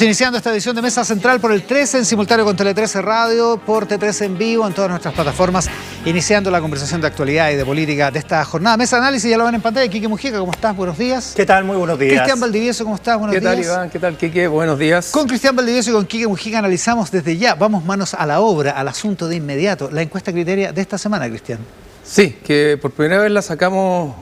Iniciando esta edición de Mesa Central por el 13 en simultáneo con Tele 13 Radio, por T13 en vivo, en todas nuestras plataformas, iniciando la conversación de actualidad y de política de esta jornada. Mesa Análisis, ya lo ven en pantalla. Quique Mujica, ¿cómo estás? Buenos días. ¿Qué tal? Muy buenos días. Cristian Valdivieso, ¿cómo estás? Buenos días. ¿Qué tal, Iván? ¿Qué tal, Quique? Buenos días. Con Cristian Valdivieso y con Quique Mujica analizamos desde ya, vamos manos a la obra, al asunto de inmediato, la encuesta Criteria de esta semana, Cristian. Sí, que por primera vez la sacamos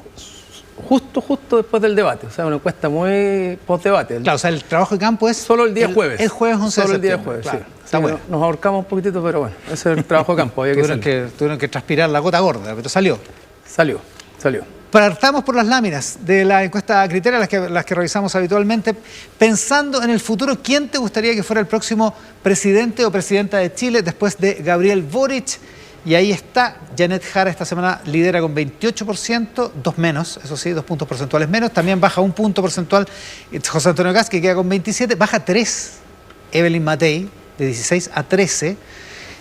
justo después del debate, o sea, una encuesta muy post-debate. Claro, o sea, el trabajo de campo es... Solo el día jueves. El jueves 11 Solo de el día septiembre, jueves, claro. sí. Está bueno. Nos ahorcamos un poquitito, pero bueno, ese es el trabajo de campo. Había tuvieron que transpirar la gota gorda, pero salió. Salió. Partamos por las láminas de la encuesta Criteria, las que revisamos habitualmente. Pensando en el futuro, ¿quién te gustaría que fuera el próximo presidente o presidenta de Chile después de Gabriel Boric? Y ahí está, Janet Jara esta semana lidera con 28%, 2 menos, eso sí, 2 puntos porcentuales menos. También baja 1 punto porcentual José Antonio Kast, que queda con 27, baja 3 Evelyn Matei, de 16 a 13.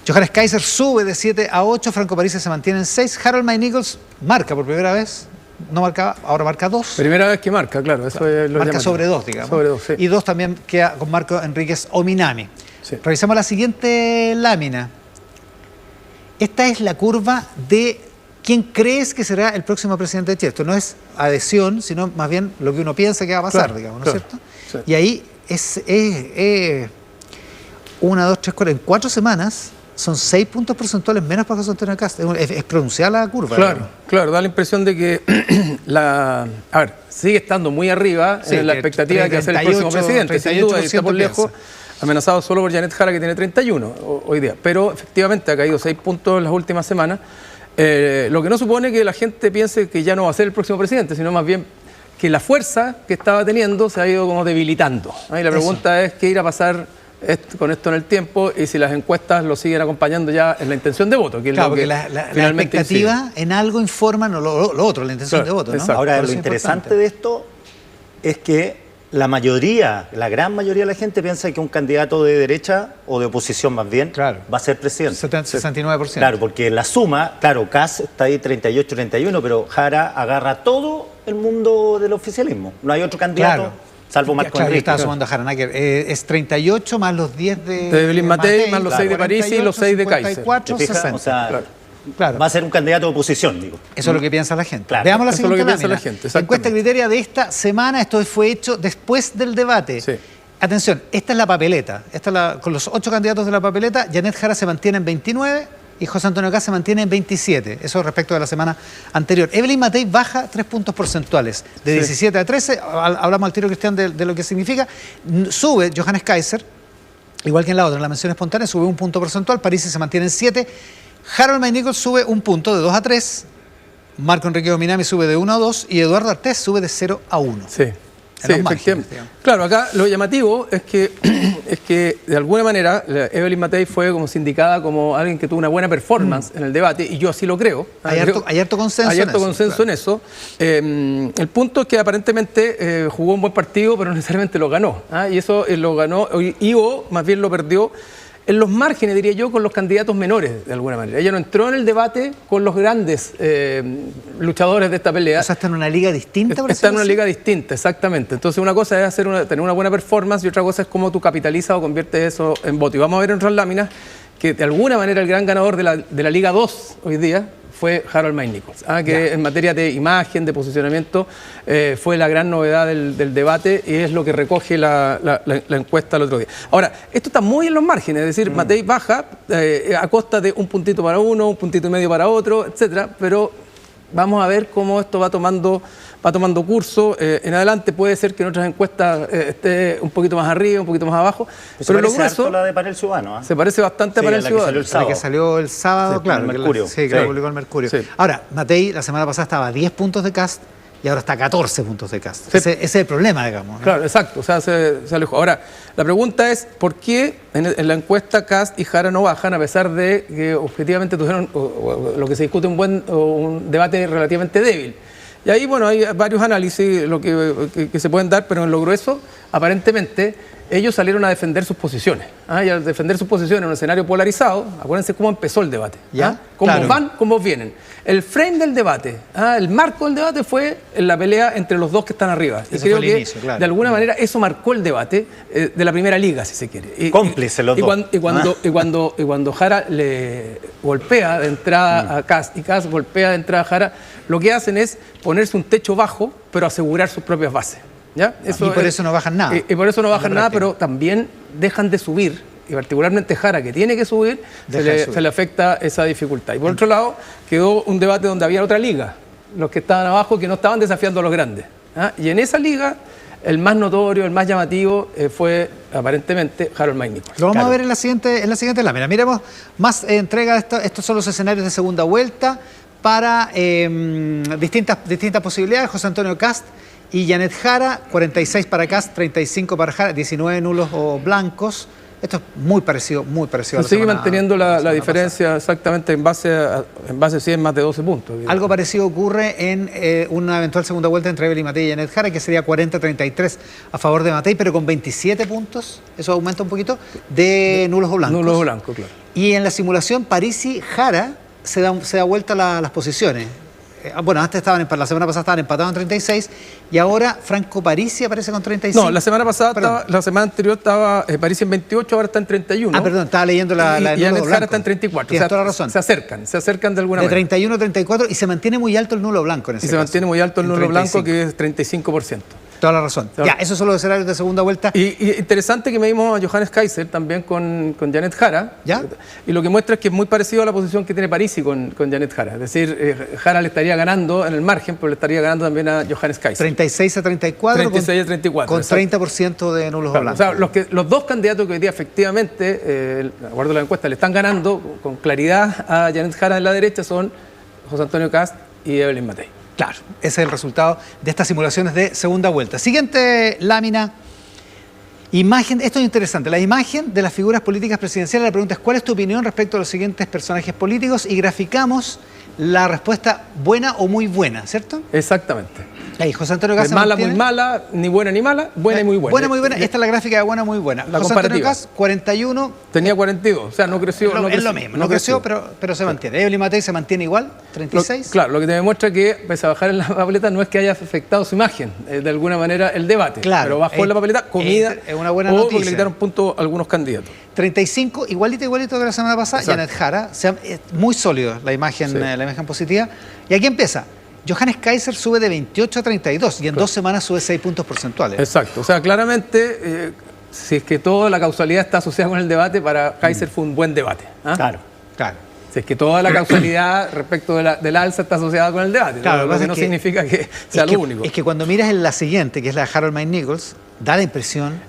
Johannes Kaiser sube de 7 a 8, Franco Parisi se mantiene en 6. Harold May Nichols marca por primera vez, no marcaba, ahora marca 2. Primera vez que marca, claro. Eso es lo marca llamativo. sobre 2, digamos. Sobre 2, sí. Y 2 también queda con Marco Enríquez Ominami. Sí. Revisamos la siguiente lámina. Esta es la curva de quién crees que será el próximo presidente de Chile. Esto no es adhesión, sino más bien lo que uno piensa que va a pasar, claro, digamos, ¿no es cierto? Sí. Y ahí es 1, 2, 3, 4, en 4 semanas son 6 puntos porcentuales menos para José Antonio Kast. Es pronunciada la curva. Claro, da la impresión de que sigue estando muy arriba en la expectativa de que va a ser el próximo presidente. Sin duda, está por lejos. Amenazado solo por Janet Jara, que tiene 31 hoy día. Pero efectivamente ha caído 6 puntos en las últimas semanas. Lo que no supone que la gente piense que ya no va a ser el próximo presidente, sino más bien que la fuerza que estaba teniendo se ha ido como debilitando. Y la pregunta es qué irá a pasar con esto en el tiempo y si las encuestas lo siguen acompañando ya en la intención de voto. Que es claro, lo que porque la expectativa en algo informa lo otro, la intención de voto, ¿no? Ahora, lo interesante de esto es que la gran mayoría de la gente piensa que un candidato de derecha o de oposición más bien va a ser presidente. 69%. Claro, porque la suma, Kast está ahí 38-31, pero Jara agarra todo el mundo del oficialismo. No hay otro candidato, salvo Marco Enríquez. Estaba sumando a Jara es 38 más los 10 de Evelyn Matei, más los 6 de Parisi y los 6 de Kaiser. 44, 60. O sea, va a ser un candidato de oposición, digo. Eso es lo que piensa la gente. Claro. Veamos la Eso es lo siguiente que piensa la gente, La encuesta Criteria de esta semana, esto fue hecho después del debate. Sí. Atención, esta es la papeleta. Con los 8 candidatos de la papeleta, Janet Jara se mantiene en 29 y José Antonio Kast se mantiene en 27. Eso respecto de la semana anterior. Evelyn Matei baja 3 puntos porcentuales, de 17 a 13. Hablamos al tiro, Cristian, de lo que significa. Sube Johannes Kaiser, igual que en la otra, en la mención espontánea, sube 1 punto porcentual. Parisi se mantiene en 7. Harold May Nichols sube 1 punto, de 2 a 3. Marco Enríquez Ominami sube de 1 a 2. Y Eduardo Artés sube de 0 a 1. Sí, efectivamente. Claro, acá lo llamativo es que de alguna manera Evelyn Matei fue como sindicada como alguien que tuvo una buena performance en el debate, y yo así lo creo. Hay harto consenso. Hay harto consenso en eso. El punto es que aparentemente jugó un buen partido, pero no necesariamente lo ganó. Y eso lo ganó, o más bien lo perdió en los márgenes, diría yo, con los candidatos menores, de alguna manera. Ella no entró en el debate con los grandes luchadores de esta pelea. O sea, está en una liga distinta. Está en una liga distinta, exactamente. Entonces, una cosa es tener una buena performance y otra cosa es cómo tú capitalizas o conviertes eso en voto. Y vamos a ver en otras láminas que, de alguna manera, el gran ganador de la Liga 2 hoy día fue Harold May Nichols, que en materia de imagen, de posicionamiento, fue la gran novedad del debate y es lo que recoge la encuesta el otro día. Ahora, esto está muy en los márgenes, es decir, Matei baja a costa de 1 puntito para uno, 1,5 puntos para otro, etcétera, pero vamos a ver cómo esto va tomando curso. En adelante puede ser que en otras encuestas esté un poquito más arriba, un poquito más abajo. Pero lo grueso, la de Panel Ciudadano. Se parece bastante a Panel Ciudadano. La que salió el sábado, claro. El Mercurio. Que la publicó el Mercurio. Sí. Ahora, Matei la semana pasada estaba a 10 puntos de Kast y ahora está a 14 puntos de Kast. Sí. Ese es el problema, digamos, ¿no? Claro, exacto. O sea, se alejó. Ahora, la pregunta es, ¿por qué en la encuesta Kast y Jara no bajan a pesar de que objetivamente tuvieron lo que se discute un debate relativamente débil? Y ahí, bueno, hay varios análisis que se pueden dar, pero en lo grueso, aparentemente, ellos salieron a defender sus posiciones. Y al defender sus posiciones en un escenario polarizado, acuérdense cómo empezó el debate. Cómo van, cómo vienen. El frame del debate, el marco del debate fue la pelea entre los dos que están arriba. Y creo que de alguna manera eso marcó el debate de la primera liga, si se quiere. Cómplice los dos. Y cuando Jara le golpea de entrada a Kast y Kast golpea de entrada a Jara, lo que hacen es ponerse un techo bajo, pero asegurar sus propias bases. ¿Ya? Y por eso no bajan nada. Y por eso no bajan nada, pero también dejan de subir, y particularmente Jara, que tiene que subir, se le afecta esa dificultad. Y por otro lado, quedó un debate donde había otra liga, los que estaban abajo, que no estaban desafiando a los grandes. Y en esa liga, el más notorio, el más llamativo, fue aparentemente Harold Mike Nichols. Lo vamos a ver en la siguiente lámina. Miremos más entrega de esto. Estos son los escenarios de segunda vuelta para distintas posibilidades. José Antonio Kast y Janet Jara, 46 para Kast, 35 para Jara, 19 nulos o blancos. Esto es muy parecido a la sigue manteniendo la diferencia pasada. Exactamente en base sí en más de 12 puntos. Digamos. Algo parecido ocurre en una eventual segunda vuelta entre Evelyn Matei y Janet Jara, que sería 40-33 a favor de Matei, pero con 27 puntos, eso aumenta un poquito, de nulos o blancos. Nulos o blancos, claro. Y en la simulación Parisi-Jara se da vuelta las posiciones. Bueno, antes la semana pasada estaban empatados en 36 y ahora Franco Parisi aparece con 35. No, la semana anterior estaba Parisi en 28, ahora está en 31. Perdón, estaba leyendo la y Janet Jara está en 34. Tienes toda la razón. Se acercan de alguna manera. De 31 a 34 y se mantiene muy alto el nulo blanco en ese caso. Se mantiene muy alto el nulo blanco, que es 35%. Toda la razón. Ya, esos son los escenarios de segunda vuelta. Y interesante que medimos a Johannes Kaiser también con Janet Jara. ¿Ya? Y lo que muestra es que es muy parecido a la posición que tiene Parisi con Janet Jara. Es decir, Jara le estaría ganando en el margen, pero le estaría ganando también a Johannes Kaiser. 36 a 34. 36 a 34. Con 30% de nulos o blancos. O sea, los dos candidatos que hoy día efectivamente, de acuerdo a la encuesta, le están ganando con claridad a Janet Jara en la derecha son José Antonio Kast y Evelyn Matei. Claro, ese es el resultado de estas simulaciones de segunda vuelta. Siguiente lámina. Imagen, esto es interesante, la imagen de las figuras políticas presidenciales. La pregunta es, ¿cuál es tu opinión respecto a los siguientes personajes políticos? Y graficamos la respuesta buena o muy buena, ¿cierto? Exactamente. Ahí, José Antonio Kast. Mala, muy mala, ni buena ni mala, buena y muy buena. Buena, muy buena. Esta es la gráfica de buena, muy buena. La José Antonio Kast, 41. Tenía 42, o sea, no creció. Es lo mismo, no creció, pero se mantiene. Evelyn Matei se mantiene igual, 36. Claro, lo que te demuestra que, pese a bajar en la papeleta, no es que haya afectado su imagen, de alguna manera, el debate. Claro. Pero bajó en la papeleta, comida, es una buena noticia. Porque le quitaron puntos a algunos candidatos. 35, igualito que la semana pasada. Janet Jara, muy sólido la imagen positiva. Y aquí empieza. Johannes Kaiser sube de 28 a 32 y en 2 semanas sube 6 puntos porcentuales. Exacto. O sea, claramente, si es que toda la causalidad está asociada con el debate, para Kaiser fue un buen debate. Claro. Si es que toda la causalidad respecto del alza está asociada con el debate. Claro, lo que no significa que sea lo único. Es que cuando miras en la siguiente, que es la de Harold Mike Nichols, da la impresión...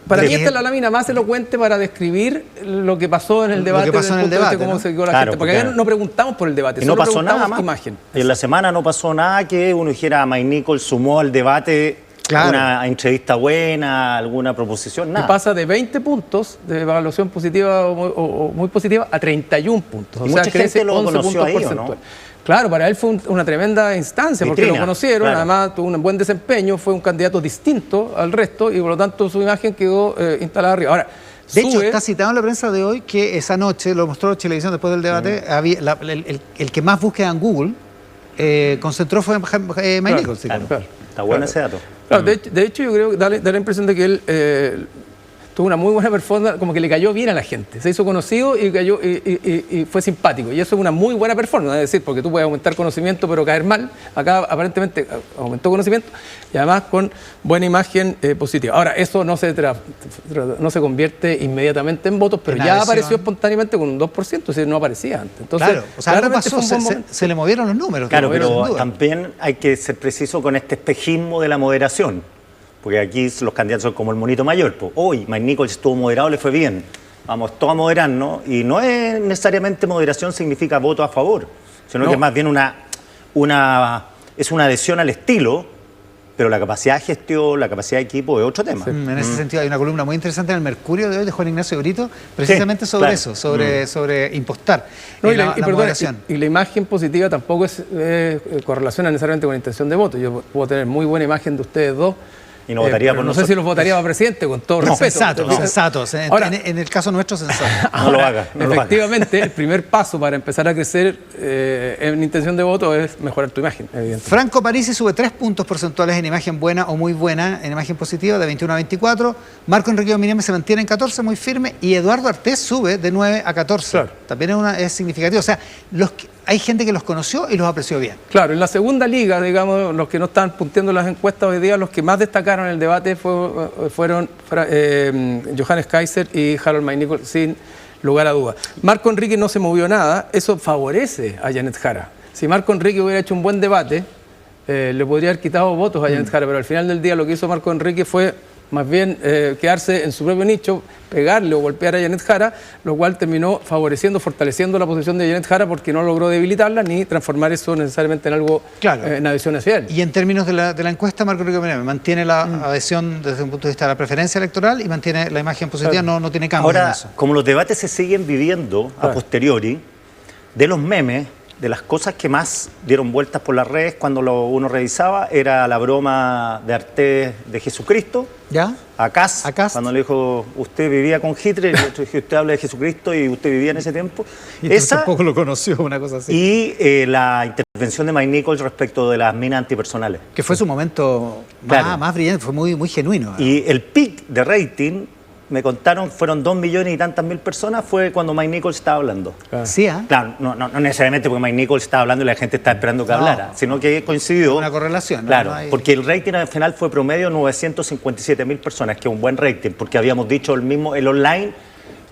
Para mí esta es la lámina más elocuente para describir lo que pasó en el debate. Lo que pasó en el debate, cómo se quedó la gente. Porque no preguntamos por el debate, solo pasó nada más. Imagen. Y en la semana no pasó nada que uno dijera, Mike Nichols sumó al debate una entrevista buena, alguna proposición, nada. Y pasa de 20 puntos de evaluación positiva o muy positiva a 31 puntos. Y mucha gente lo conoció ahí, ¿o no? Claro, para él fue una tremenda instancia, porque lo conocieron, además tuvo un buen desempeño, fue un candidato distinto al resto y por lo tanto su imagen quedó instalada arriba. Ahora, de hecho, está citado en la prensa de hoy que esa noche, lo mostró Chilevisión después del debate, el que más búsqueda en Google concentró fue Mike Nichols. Está bueno ese dato. Claro, de hecho, yo creo que da la impresión de que él tuvo una muy buena performance, como que le cayó bien a la gente. Se hizo conocido y fue simpático. Y eso es una muy buena performance, es decir, porque tú puedes aumentar conocimiento pero caer mal. Acá aparentemente aumentó conocimiento y además con buena imagen positiva. Ahora, eso no se convierte inmediatamente en votos, pero ya apareció espontáneamente con un 2%, es decir, no aparecía antes. Entonces, claro, o sea, algo pasó, se le movieron los números. Claro, pero también hay que ser preciso con este espejismo de la moderación. Porque aquí los candidatos son como el monito mayor. Pues, hoy Mike Nichols estuvo moderado, le fue bien. Vamos todos a moderarnos. Y no es necesariamente moderación significa voto a favor, sino que es más bien es una adhesión al estilo, pero la capacidad de gestión, la capacidad de equipo es otro tema. Sí, en ese sentido hay una columna muy interesante en el Mercurio de hoy de Juan Ignacio Brito, precisamente sobre eso, sobre impostar la moderación. Y la imagen positiva tampoco es correlaciona necesariamente con la intención de voto. Yo puedo tener muy buena imagen de ustedes dos, Y no votaría por no nosotros. sé si los votaría para presidente, con todo respeto. Sensatos. Ahora, en el caso nuestro, sensatos. No lo haga. Efectivamente, el primer paso para empezar a crecer en intención de voto es mejorar tu imagen, evidentemente. Franco Parisi sube 3 puntos porcentuales en imagen buena o muy buena, en imagen positiva, de 21 a 24. Marco Enrique Dominguez se mantiene en 14, muy firme. Y Eduardo Artés sube de 9 a 14. Claro. También es significativo. O sea, hay gente que los conoció y los apreció bien. Claro, en la segunda liga, digamos, los que no están punteando las encuestas hoy día, los que más destacaron en el debate fueron Johannes Kaiser y Harold Maynicol, sin lugar a dudas. Marco Enrique no se movió nada, eso favorece a Janet Jara. Si Marco Enrique hubiera hecho un buen debate, le podría haber quitado votos a Janet Jara, pero al final del día lo que hizo Marco Enrique fue más bien quedarse en su propio nicho, pegarle o golpear a Janet Jara, lo cual terminó favoreciendo, fortaleciendo la posición de Janet Jara porque no logró debilitarla ni transformar eso necesariamente en algo, en adhesión hacia él. Y en términos de la encuesta, Marco Enrique Dominguez mantiene la adhesión desde un punto de vista de la preferencia electoral y mantiene la imagen positiva, no tiene cambio en eso. Como los debates se siguen viviendo a posteriori, de los memes, de las cosas que más dieron vueltas por las redes cuando uno revisaba, era la broma de Artés de Jesucristo. ¿Ya? A Kast, cuando le dijo, usted vivía con Hitler, y yo dije, usted habla de Jesucristo y usted vivía en ese tiempo. Y esa tampoco lo conoció, una cosa así. Y la intervención de Mike Nichols respecto de las minas antipersonales. Que fue su momento más brillante, fue muy genuino. Y el pic de rating, me contaron, fueron 2 millones y tantas mil personas, fue cuando Mike Nichols estaba hablando. Sí, Claro, no necesariamente porque Mike Nichols estaba hablando y la gente estaba esperando que hablara, sino que coincidió. Una correlación. Claro, porque el rating al final fue promedio 957.000 personas, que es un buen rating, porque habíamos dicho el online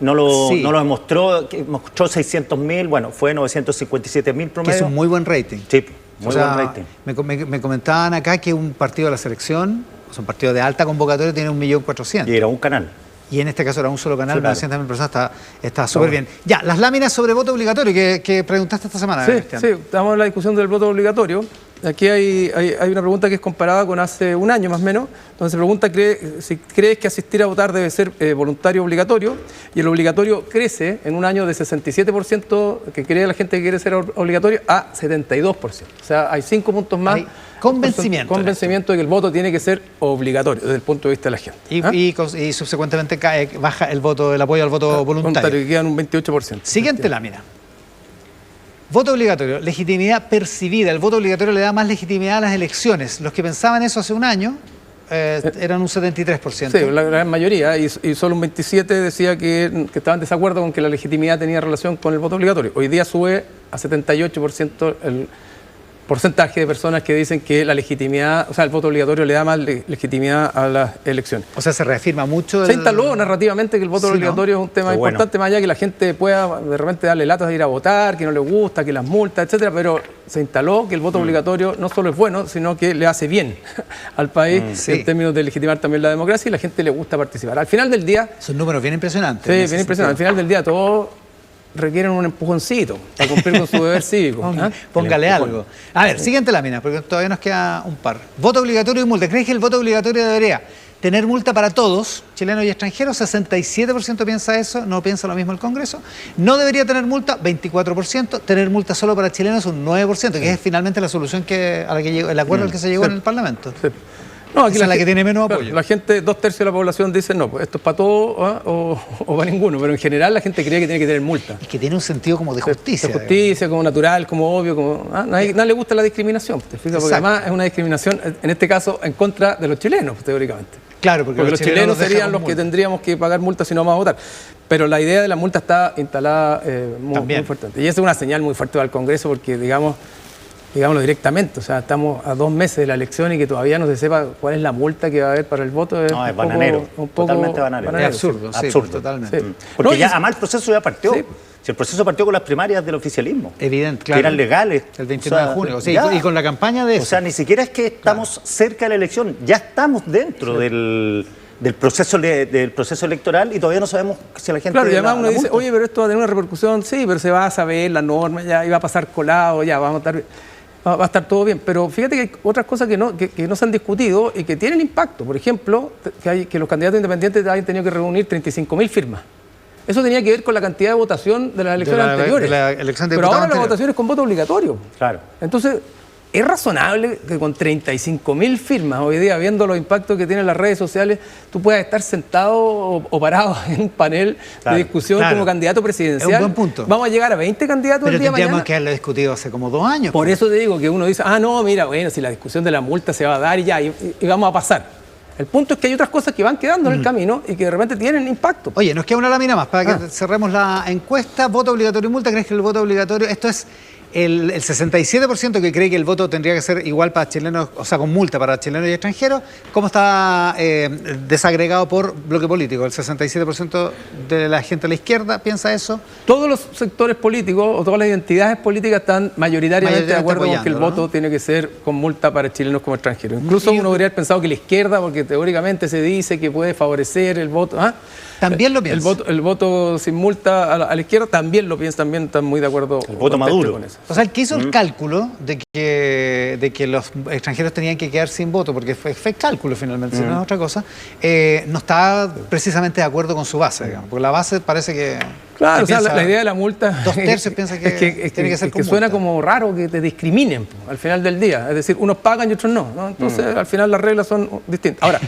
no lo demostró, mostró 600.000, bueno, fue 957.000 promedio. Que es un muy buen rating. Sí, muy buen rating. Me comentaban acá que un partido de la selección, o sea, un partido de alta convocatoria, tiene 1.400.000. Y era un canal. Y en este caso era un solo canal, sí, claro. 900.000 personas, está súper bien. Ya, las láminas sobre voto obligatorio que preguntaste esta semana. Sí, Cristian. sí, estamos en la discusión del voto obligatorio. Aquí hay una pregunta que es comparada con hace un año más o menos, donde se pregunta si crees que asistir a votar debe ser voluntario o obligatorio, y el obligatorio crece en un año de 67% que cree la gente que quiere ser obligatorio a 72%. O sea, hay 5 puntos más. Convencimiento de que el voto tiene que ser obligatorio desde el punto de vista de la gente. Y subsecuentemente baja el apoyo al voto voluntario. Que quedan un 28%. Siguiente lámina. Voto obligatorio, legitimidad percibida. El voto obligatorio le da más legitimidad a las elecciones. Los que pensaban eso hace un año eran un 73%. Sí, la gran mayoría, y solo un 27% decía que estaban en desacuerdo con que la legitimidad tenía relación con el voto obligatorio. Hoy día sube a 78% el porcentaje de personas que dicen que la legitimidad, o sea, el voto obligatorio le da más legitimidad a las elecciones. O sea, se reafirma mucho. Se instaló narrativamente que el voto obligatorio es un tema importante, más allá que la gente pueda de repente darle latas de ir a votar, que no le gusta, que las multas, etcétera, pero se instaló que el voto obligatorio no solo es bueno, sino que le hace bien al país en términos de legitimar también la democracia, y la gente le gusta participar. Al final del día... Son números bien impresionantes. Sí, bien impresionantes. Al final del día todos requieren un empujoncito para cumplir con su deber cívico. Póngale algo. A ver, siguiente lámina, porque todavía nos queda un par. Voto obligatorio y multa. ¿Crees que el voto obligatorio debería tener multa para todos, chilenos y extranjeros? 67% piensa eso, no piensa lo mismo el Congreso. No debería tener multa, 24%. Tener multa solo para chilenos, un 9%, que es finalmente la solución a la que llegó, el acuerdo al que se llegó en el Parlamento. Sí. No, aquí esa es la que tiene menos apoyo. La gente, 2/3 de la población dice no, pues esto es para todo o para ninguno, pero en general la gente cree que tiene que tener multa. Y que tiene un sentido como de justicia. De justicia, como natural, como obvio, como nadie le gusta la discriminación, ¿te fijas? Porque además es una discriminación, en este caso, en contra de los chilenos, teóricamente. Claro, porque los chilenos serían los que tendríamos que pagar multas si no vamos a votar. Pero la idea de la multa está instalada muy fuerte. Y esa es una señal muy fuerte al Congreso porque, digámoslo directamente, o sea, estamos a 2 meses de la elección y que todavía no se sepa cuál es la multa que va a haber para el voto. Es bananero, totalmente bananero. Es absurdo, absurdo. Totalmente. Sí. Porque además el proceso ya partió. Sí. Si el proceso partió con las primarias del oficialismo. Evidente, claro. Que eran legales. El 29 de junio. Sí, y con la campaña de eso. O sea, ni siquiera es que estamos cerca de la elección, ya estamos dentro del proceso electoral y todavía no sabemos si la gente... Claro, y además uno dice, oye, pero esto va a tener una repercusión, sí, pero se va a saber la norma, ya iba a pasar colado, ya va a estar todo bien. Pero fíjate que hay otras cosas que no se han discutido y que tienen impacto. Por ejemplo, que los candidatos independientes hayan tenido que reunir 35.000 firmas. Eso tenía que ver con la cantidad de votación de las elecciones anteriores. De la elección de pero ahora anterior. la votación es con voto obligatorio. Claro. Entonces, ¿Es razonable que con 35.000 firmas, hoy día, viendo los impactos que tienen las redes sociales, tú puedas estar sentado o parado en un panel de discusión como candidato presidencial? Es un buen punto. Vamos a llegar a 20 candidatos el día de mañana. Pero tendríamos que haberlo discutido hace como 2 años. Por eso te digo que uno dice, no, mira, bueno, si la discusión de la multa se va a dar y ya, y vamos a pasar. El punto es que hay otras cosas que van quedando en el camino y que de repente tienen impacto. Oye, nos queda una lámina más para que cerremos la encuesta. Voto obligatorio y multa. ¿Crees que el voto obligatorio, esto es el 67% que cree que el voto tendría que ser igual para chilenos, o sea, con multa para chilenos y extranjeros? ¿Cómo está desagregado por bloque político? ¿El 67% de la gente a la izquierda piensa eso? Todos los sectores políticos o todas las identidades políticas están mayoritariamente de acuerdo con que el voto tiene que ser con multa para chilenos como extranjeros. Incluso uno podría haber pensado que la izquierda, porque teóricamente se dice que puede favorecer el voto. También lo piensa. El voto sin multa a la izquierda también lo piensa, también están muy de acuerdo. El voto Maduro. Con eso. O sea, el que hizo el cálculo de que los extranjeros tenían que quedar sin voto, porque fue cálculo finalmente, si no es otra cosa, no está precisamente de acuerdo con su base, digamos, porque la base parece que... Claro, o sea, la idea de la multa... 2/3 piensa que tiene que ser con que suena multa. como raro que te discriminen al final del día. Es decir, unos pagan y otros no, ¿no? Entonces, al final las reglas son distintas. Ahora,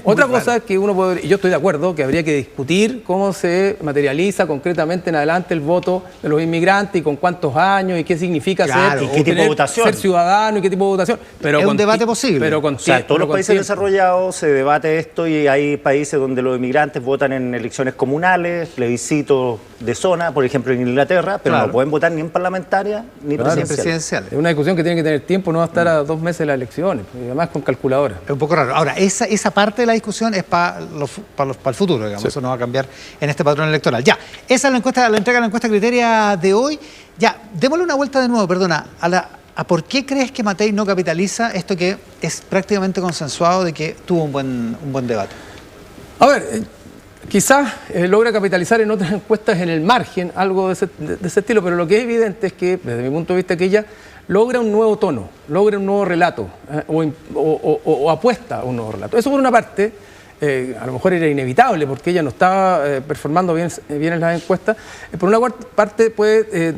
otra cosa es que uno puede... Y yo estoy de acuerdo que habría que discutir cómo se materializa concretamente en adelante el voto de los inmigrantes y con cuántos años y qué significa Claro, ser... y qué tipo de votación. Ser ciudadano y qué tipo de votación. Pero es un debate posible. Pero O sea, en todos los países desarrollados se debate esto y hay países donde los inmigrantes votan en elecciones comunales, plebiscitos de zona, por ejemplo en Inglaterra, pero no pueden votar ni en parlamentaria ni presidenciales. Es una discusión que tiene que tener tiempo, no va a estar a 2 meses de las elecciones, y además con calculadora. Es un poco raro. Ahora, esa parte de la discusión es para el futuro, digamos. Sí. Eso no va a cambiar en este patrón electoral. Ya, esa es la entrega de la encuesta Criteria de hoy. Ya, démosle una vuelta de nuevo, perdona, a por qué crees que Matei no capitaliza esto que es prácticamente consensuado de que tuvo un buen debate. A ver, quizás logra capitalizar en otras encuestas en el margen, algo de ese estilo, pero lo que es evidente es que, desde mi punto de vista, que ella logra un nuevo tono, logra un nuevo relato, o apuesta a un nuevo relato. Eso por una parte, a lo mejor era inevitable, porque ella no estaba performando bien en las encuestas. Por una parte puede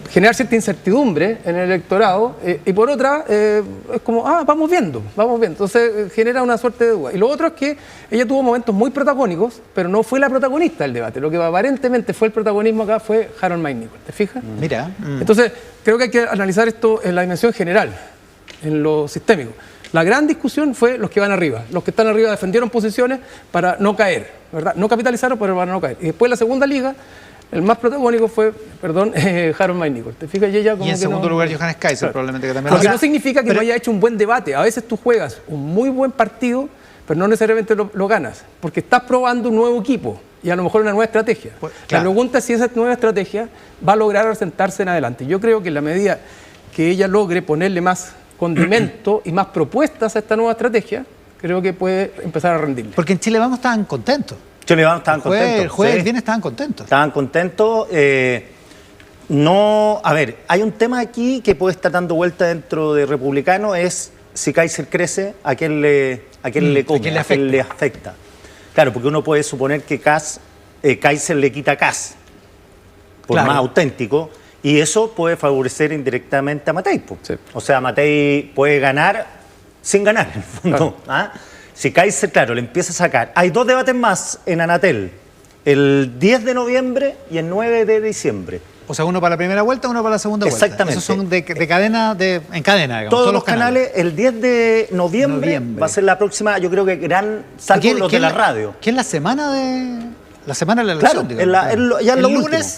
generar cierta incertidumbre en el electorado, y por otra es como, vamos viendo. Entonces genera una suerte de duda. Y lo otro es que ella tuvo momentos muy protagónicos, pero no fue la protagonista del debate. Lo que aparentemente fue el protagonismo acá fue Harold Maynichol, ¿te fijas? Mira. Entonces creo que hay que analizar esto en la dimensión general, en lo sistémico. La gran discusión fue los que van arriba. Los que están arriba defendieron posiciones para no caer, ¿verdad? No capitalizaron, pero para no caer. Y después la segunda liga, el más protagónico fue, Harold Maynichol. ¿Te fijas? Y ella como y en segundo lugar Johannes Kaiser, claro. Probablemente que también. Lo que no significa que no haya hecho un buen debate. A veces tú juegas un muy buen partido, pero no necesariamente lo ganas, porque estás probando un nuevo equipo y a lo mejor una nueva estrategia. Pues, claro. La pregunta es si esa nueva estrategia va a lograr asentarse en adelante. Yo creo que en la medida que ella logre ponerle más condimento y más propuestas a esta nueva estrategia, creo que puede empezar a rendirle. Porque en Chile Vamos estaban contentos. Chile Vamos estaban contentos. El jueves bien estaban contentos. Estaban contentos. A ver, hay un tema aquí que puede estar dando vuelta dentro de Republicano, es si Kaiser crece, ¿a quién le come? ¿A quién le afecta? Claro, porque uno puede suponer que Kaiser le quita a Kass, por más auténtico, y eso puede favorecer indirectamente a Matei. Sí. O sea, Matei puede ganar sin ganar, en el fondo. Claro. Si Kaiser, claro, le empieza a sacar... Hay 2 debates más en Anatel, el 10 de noviembre y el 9 de diciembre. O sea, uno para la primera vuelta, uno para la segunda vuelta. Exactamente. Esos son en cadena, digamos. Todos los canales. El 10 de noviembre va a ser la próxima, yo creo que gran salto los de la radio. ¿Qué es la semana de la elección? Claro,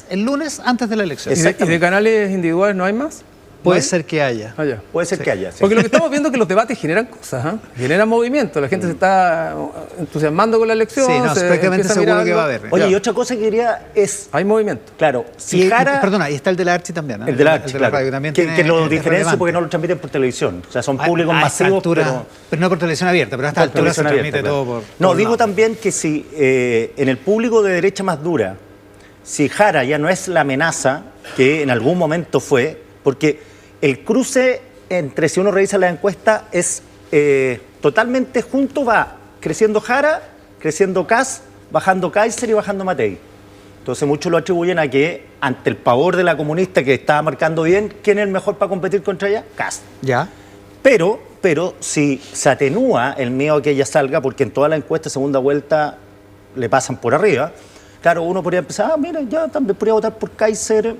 el lunes antes de la elección. ¿Y de canales individuales no hay más? Puede ser que haya. Puede ser que haya. Sí. Porque lo que estamos viendo es que los debates generan cosas, generan movimiento. La gente se está entusiasmando con la elección. Sí, no, prácticamente seguro que va a haber. Oye, y otra cosa que quería es... Hay movimiento. Claro, si Jara... Perdona, ahí está el de la Archi también. El de la Archi, claro. Radio, también que lo diferencio porque no lo transmiten por televisión. O sea, son públicos masivos, pero no por televisión abierta, pero a esta altura se transmite todo por... No, digo también que si en el público de derecha más dura, si Jara ya no es la amenaza que en algún momento fue, porque... El cruce entre, si uno revisa la encuesta, es totalmente junto, va creciendo Jara, creciendo Kass, bajando Kaiser y bajando Matei. Entonces muchos lo atribuyen a que, ante el pavor de la comunista que estaba marcando bien, ¿quién es el mejor para competir contra ella? Kast. Ya. Pero si se atenúa el miedo a que ella salga, porque en todas las encuestas de segunda vuelta le pasan por arriba, claro, uno podría empezar, mira, ya también podría votar por Kaiser,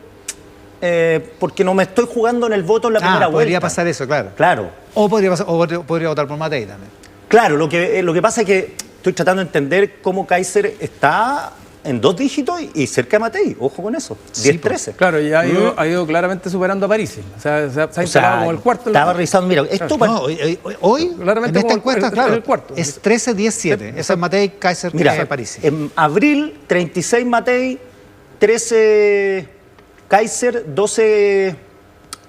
porque no me estoy jugando en el voto en la primera vuelta. Podría pasar eso, claro. Claro. O podría votar por Matei también. Claro, lo que pasa es que estoy tratando de entender cómo Kaiser está en 2 dígitos y cerca de Matei. Ojo con eso. 10-13. Claro, y ha ido claramente superando a París. O sea, se ha instalado como el cuarto. Estaba revisando, mira, esto No, hoy, claramente en esta encuesta, claro, el cuarto. es 13-10-7. Esa es Matei, Kaiser, mira, París. En abril, 36 Matei, 13 Kaiser, 12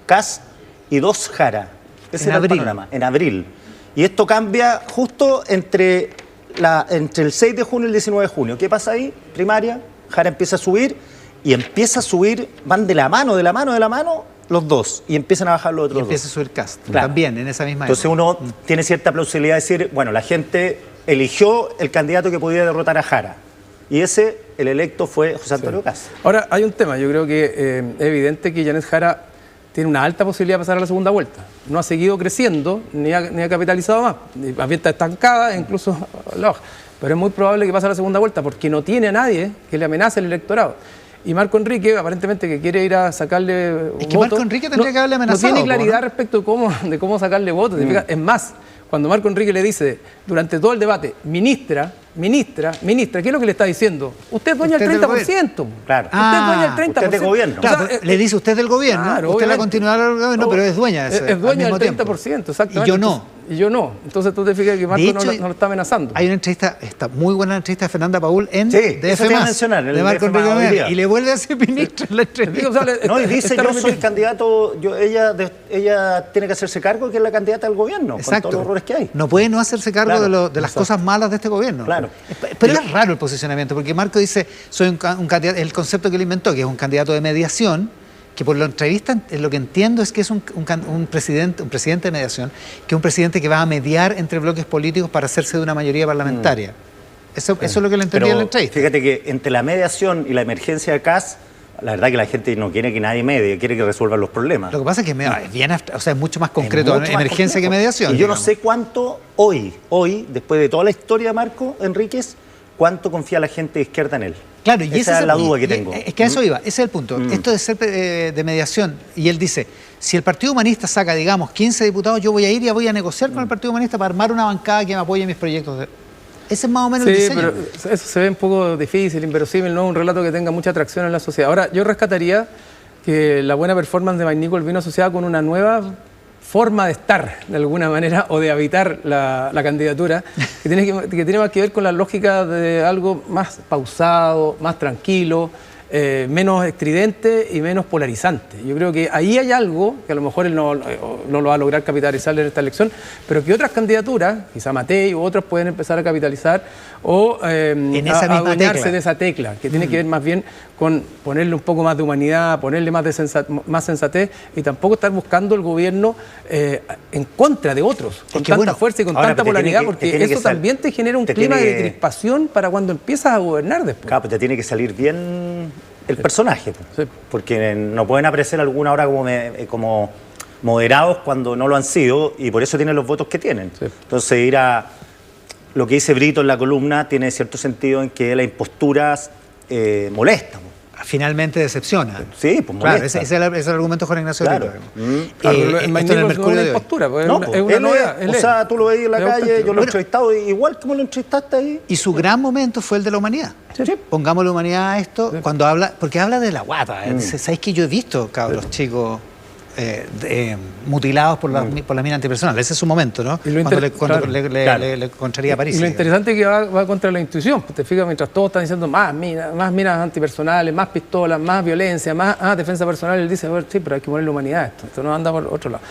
Kast y 2 Jara. Ese era el panorama, en abril. Y esto cambia justo entre el 6 de junio y el 19 de junio. ¿Qué pasa ahí? Primaria, Jara empieza a subir y empieza a subir, van de la mano los dos y empiezan a bajar los otros dos. Y empieza a subir Kast, claro. También en esa misma Entonces época. uno tiene cierta plausibilidad de decir, bueno, la gente eligió el candidato que podía derrotar a Jara. Y el electo fue José Antonio Kast. Ahora, hay un tema. Yo creo que es evidente que Yanez Jara tiene una alta posibilidad de pasar a la segunda vuelta. No ha seguido creciendo, ni ha capitalizado más. Más bien está estancada, incluso la baja. Pero es muy probable que pase a la segunda vuelta porque no tiene a nadie que le amenace el electorado. Y Marco Enrique, aparentemente, que quiere ir a sacarle votos. Es que Marco Enrique tendría que haberle amenazado. No tiene claridad respecto de cómo sacarle votos. Es más, cuando Marco Enrique le dice durante todo el debate, ministra, ¿qué es lo que le está diciendo? Usted es dueña del 30%. Claro. Usted es dueña del 30%. Usted es de gobierno. Claro, le dice usted del gobierno, claro, usted la continuará del gobierno, pero es dueña de ese. Es dueña del 30%, exactamente. Y yo no. Y yo no. Entonces tú te fijas que Marco no lo está amenazando. Hay una entrevista, muy buena entrevista de Fernanda Paul en Sí, DF+, eso te iba a mencionar, de Marco DF+, hoy Enrique día. y le vuelve a ser ministro en la entrevista. No, y dice, yo soy candidato, ella tiene que hacerse cargo que es la candidata del gobierno, Exacto. con todos los errores que hay. No puede no hacerse cargo Claro, de las cosas malas de este gobierno. Claro. Pero es raro el posicionamiento, porque Marco dice, soy un candidato, el concepto que él inventó, que es un candidato de mediación, que por la entrevista lo que entiendo es que es un presidente de mediación, que es un presidente que va a mediar entre bloques políticos para hacerse de una mayoría parlamentaria. Eso es lo que le entendí en la entrevista. Fíjate que entre la mediación y la emergencia de Kast, la verdad que la gente no quiere que nadie medie, quiere que resuelvan los problemas. Lo que pasa es que es mucho más concreto, Es mucho más emergencia complejo. que mediación. Y yo no digamos. sé cuánto hoy, después de toda la historia de Marco Enríquez, cuánto confía la gente de izquierda en él. Claro, y esa es la duda que tengo. Es que a eso iba, ese es el punto. Esto de ser de mediación, y él dice, si el Partido Humanista saca, digamos, 15 diputados, yo voy a ir y voy a negociar con el Partido Humanista para armar una bancada que me apoye en mis proyectos. Ese es más o menos el diseño. Pero eso se ve un poco difícil, inverosímil, no es un relato que tenga mucha atracción en la sociedad. Ahora, yo rescataría que la buena performance de Mike Nichols vino asociada con una nueva forma de estar, de alguna manera, o de habitar la candidatura, que tiene más que ver con la lógica de algo más pausado, más tranquilo, menos estridente y menos polarizante. Yo creo que ahí hay algo que a lo mejor él no lo va a lograr capitalizar en esta elección, pero que otras candidaturas, quizá Matei u otras, pueden empezar a capitalizar o adueñarse de esa tecla, que tiene que ver más bien con ponerle un poco más de humanidad, ponerle más sensatez y tampoco estar buscando el gobierno en contra de otros, con tanta fuerza y con tanta polaridad, porque eso también te genera un clima de crispación para cuando empiezas a gobernar después. Claro, pues te tiene que salir bien el personaje, porque no pueden aparecer alguna hora como moderados cuando no lo han sido y por eso tienen los votos que tienen. Sí. Entonces ir a lo que dice Brito en la columna tiene cierto sentido en que la impostura molesta. Finalmente decepciona. Sí, pues molesta. Claro, ese es el argumento de Juan Ignacio claro. El Mercurio no es una impostura, pues no, es una novedad. O sea, tú lo veis en la calle, yo lo he entrevistado igual como lo entrevistaste ahí. Y su gran momento fue el de la humanidad. Sí. Pongamos la humanidad a esto, cuando habla, porque habla de la guata. ¿Sabéis que yo he visto, cabros chicos, mutilados por la mina antipersonal? Ese es su momento, ¿no? Cuando le contraría a París. Y lo interesante es que va contra la intuición. Pues te fijas, mientras todos están diciendo más minas antipersonales, más pistolas, más violencia, más defensa personal, él dice, sí, pero hay que poner la humanidad a esto no anda por otro lado.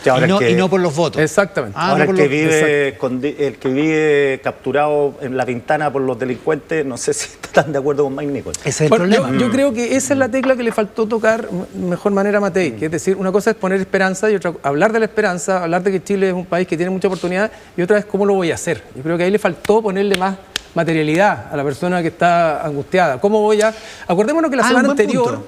Y no por los votos. Exactamente. Ahora el que vive capturado en La Pintana por los delincuentes, no sé si están de acuerdo con Mike Nichols. Ese es el problema. Yo creo que esa es la tecla que le faltó tocar de mejor manera a Matei, que es decir, una cosa es poner poner esperanza, y otra, hablar de la esperanza, hablar de que Chile es un país que tiene mucha oportunidad, y otra es cómo lo voy a hacer. Yo creo que ahí le faltó ponerle más materialidad a la persona que está angustiada. ¿Cómo voy a...? Acordémonos que la semana anterior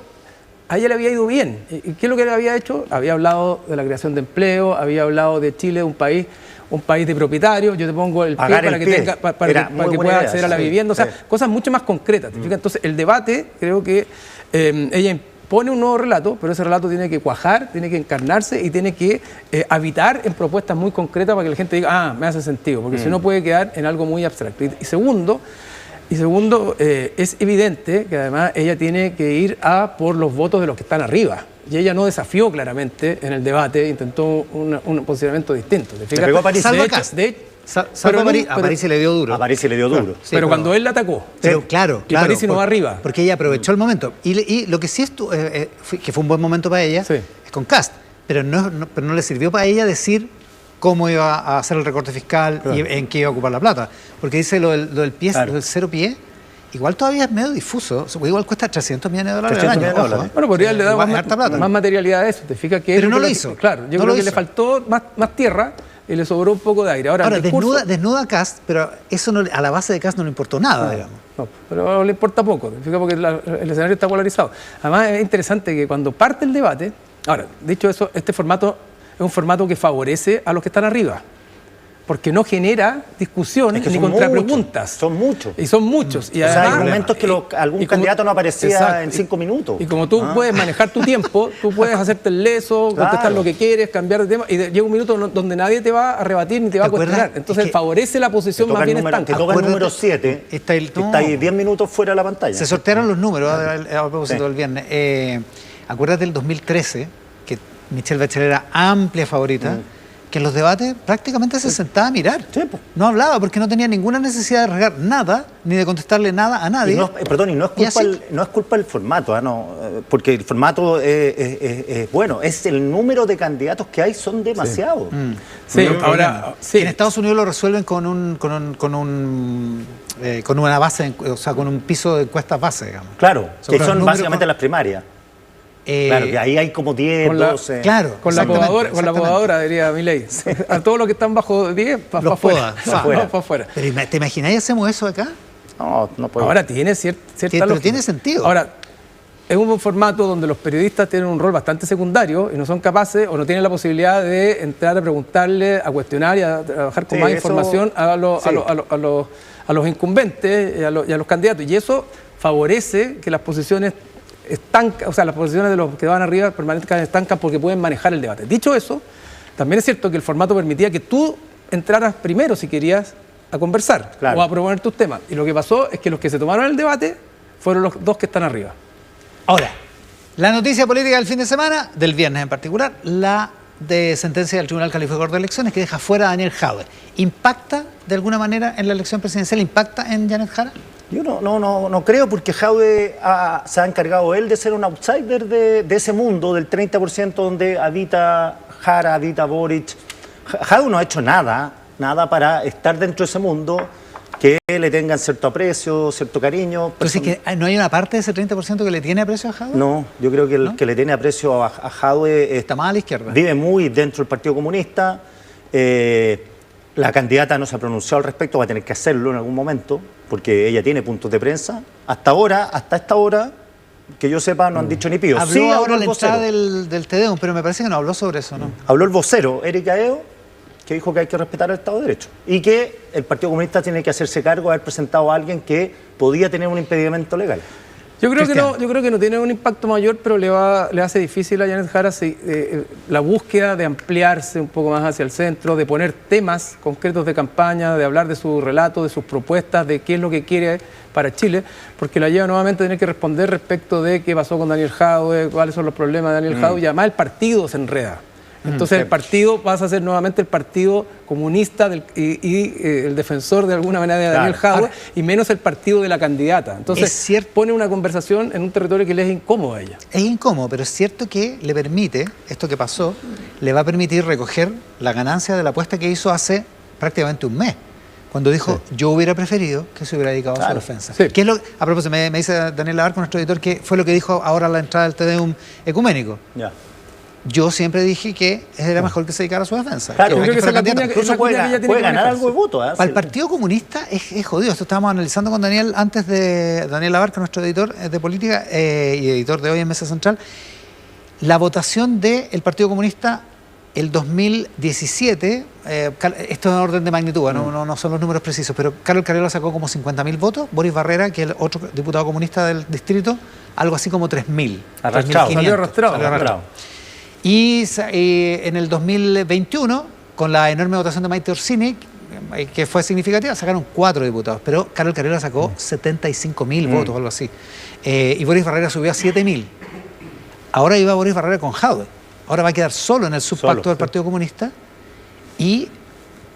a ella le había ido bien. ¿Y qué es lo que le había hecho? Había hablado de la creación de empleo, había hablado de Chile, un país de propietarios, yo te pongo el pie para que puedas acceder a la vivienda, o sea, cosas mucho más concretas. Entonces, el debate, creo que ella pone un nuevo relato, pero ese relato tiene que cuajar, tiene que encarnarse y tiene que habitar en propuestas muy concretas para que la gente diga, ah, me hace sentido, porque si no puede quedar en algo muy abstracto. Y segundo, es evidente que además ella tiene que ir a por los votos de los que están arriba. Y ella no desafió claramente en el debate, intentó un posicionamiento distinto. Le pegó a París. A París se le dio duro. A París se le dio duro. Sí, pero cuando él la atacó. Pero claro. Y París no va arriba. Porque ella aprovechó el momento. Y lo que sí que fue un buen momento para ella, es con Kast. Pero no le sirvió para ella decir cómo iba a hacer el recorte fiscal y en qué iba a ocupar la plata. Porque dice lo del pie, lo del cero pie. Igual todavía es medio difuso. Igual cuesta $300 millones al año. Bueno, podría le dar más materialidad a eso. ¿Te fijas que pero no lo hizo. Claro, yo creo que le faltó más tierra y le sobró un poco de aire. Ahora desnuda a Kast, pero eso a la base de Kast no le importó nada, digamos. No, pero le importa poco. ¿Te fijas? Porque el escenario está polarizado. Además, es interesante que cuando parte el debate... Ahora, dicho eso, este formato es un formato que favorece a los que están arriba. Porque no genera discusiones ni contrapreguntas. Son muchos. Y son muchos. Y además, hay momentos que algún candidato no aparecía en 5 minutos. Y como tú puedes manejar tu tiempo, tú puedes hacerte el leso, contestar lo que quieres, cambiar de tema, y llega un minuto donde nadie te va a rebatir ni te va a cuestionar. Entonces favorece la posición más bien estanca. Te toca el número 7, está ahí 10 minutos fuera de la pantalla. Se sortearon los números a propósito del viernes. Acuérdate del 2013, que Michelle Bachelet era amplia favorita, que en los debates prácticamente se sentaba a mirar. Sí, pues. No hablaba porque no tenía ninguna necesidad de regar nada, ni de contestarle nada a nadie. Y no es culpa del formato, porque el formato es bueno, es el número de candidatos que hay, son demasiados. Sí, ahora... En Estados Unidos lo resuelven con una base, o sea, con un piso de encuestas base, digamos. Claro, que son básicamente las primarias. Claro, que ahí hay como 10, 12. Claro, con la podadora, diría Milei. Sí. A todos los que están bajo 10, para afuera. Pero ¿te imagináis hacemos eso acá? No puedo. Ahora tiene cierta lógica. Pero tiene sentido. Ahora, es un formato donde los periodistas tienen un rol bastante secundario y no son capaces o no tienen la posibilidad de entrar a preguntarle, a cuestionar y a trabajar con más información a los incumbentes y a los candidatos. Y eso favorece que las posiciones las posiciones de los que van arriba permanezcan estancas porque pueden manejar el debate. Dicho eso, también es cierto que el formato permitía que tú entraras primero si querías a conversar o a proponer tus temas. Y lo que pasó es que los que se tomaron el debate fueron los dos que están arriba. Ahora, la noticia política del fin de semana, del viernes en particular, la de sentencia del Tribunal Calificador de Elecciones que deja fuera a Daniel Jadwe. ¿Impacta de alguna manera en la elección presidencial? ¿Impacta en Janet Jara? Yo no creo, porque Jadwe se ha encargado él de ser un outsider de ese mundo, del 30% donde habita Jara, habita Boric. Jadwe no ha hecho nada para estar dentro de ese mundo, que le tengan cierto aprecio, cierto cariño. Entonces, ¿que no hay una parte de ese 30% que le tiene aprecio a Jadwe? No, yo creo que el que le tiene aprecio a Jadwe está más a la izquierda. Vive muy dentro del Partido Comunista. La candidata no se ha pronunciado al respecto, va a tener que hacerlo en algún momento, porque ella tiene puntos de prensa. Hasta esta hora, que yo sepa, no han dicho ni pío. Habló ahora la entrada del Tedeum, pero me parece que no habló sobre eso, ¿no? Habló el vocero, Eric Aeo, que dijo que hay que respetar el Estado de Derecho y que el Partido Comunista tiene que hacerse cargo de haber presentado a alguien que podía tener un impedimento legal. Yo creo que no tiene un impacto mayor, pero le hace difícil a Janet Jara la búsqueda de ampliarse un poco más hacia el centro, de poner temas concretos de campaña, de hablar de su relato, de sus propuestas, de qué es lo que quiere para Chile, porque la lleva nuevamente a tener que responder respecto de qué pasó con Daniel Jadwe, cuáles son los problemas de Daniel Jadwe, y además el partido se enreda. Entonces el partido pasa a ser nuevamente el partido comunista y el defensor de alguna manera de Daniel Jadwe, y menos el partido de la candidata. Entonces pone una conversación en un territorio que le es incómodo a ella. Es incómodo, pero es cierto que le permite, esto que pasó, le va a permitir recoger la ganancia de la apuesta que hizo hace prácticamente un mes, cuando dijo, yo hubiera preferido que se hubiera dedicado a su defensa. Sí. A propósito, me dice Daniel Labarca, nuestro editor, que fue lo que dijo ahora a la entrada del Tedeum ecuménico. Yo siempre dije que era mejor que se dedicara a su defensa. Claro, Yo creo que esa es la cuña- incluso esa cuña que ella tiene puede que ganar manejarse. algo de voto. Para el Partido Comunista es jodido. Esto estábamos analizando con Daniel antes de Daniel Abarca, nuestro editor de política y editor de Hoy en Mesa Central. La votación del Partido Comunista el 2017, esto es en orden de magnitud, no son los números precisos, pero Carlos Cariola sacó como 50.000 votos, Boris Barrera, que es el otro diputado comunista del distrito, algo así como 3.000. Arrastrado. 3.500. Salió arrastrado. Salió arrastrado. Y en el 2021, con la enorme votación de Maite Orsini, que fue significativa, sacaron 4 diputados, pero Carol Cariola sacó 75.000 votos, algo así. Y Boris Barrera subió a 7.000. Ahora iba Boris Barrera con Jadwe. Ahora va a quedar solo en el subpacto del Partido Comunista y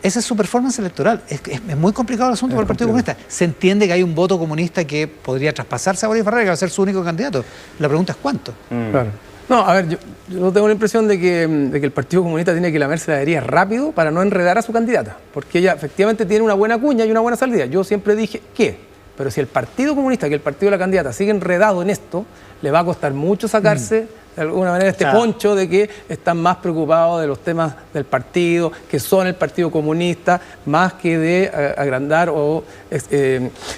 esa es su performance electoral. Es muy complicado el asunto para el Partido Comunista. Se entiende que hay un voto comunista que podría traspasarse a Boris Barrera, que va a ser su único candidato. La pregunta es ¿cuánto? Claro. No, a ver, yo tengo la impresión de que el Partido Comunista tiene que lamerse la herida rápido para no enredar a su candidata, porque ella efectivamente tiene una buena cuña y una buena salida. Yo siempre dije que, pero si el Partido Comunista, que el partido de la candidata, sigue enredado en esto, le va a costar mucho sacarse de alguna manera este poncho de que están más preocupados de los temas del partido, que son el Partido Comunista, más que de agrandar o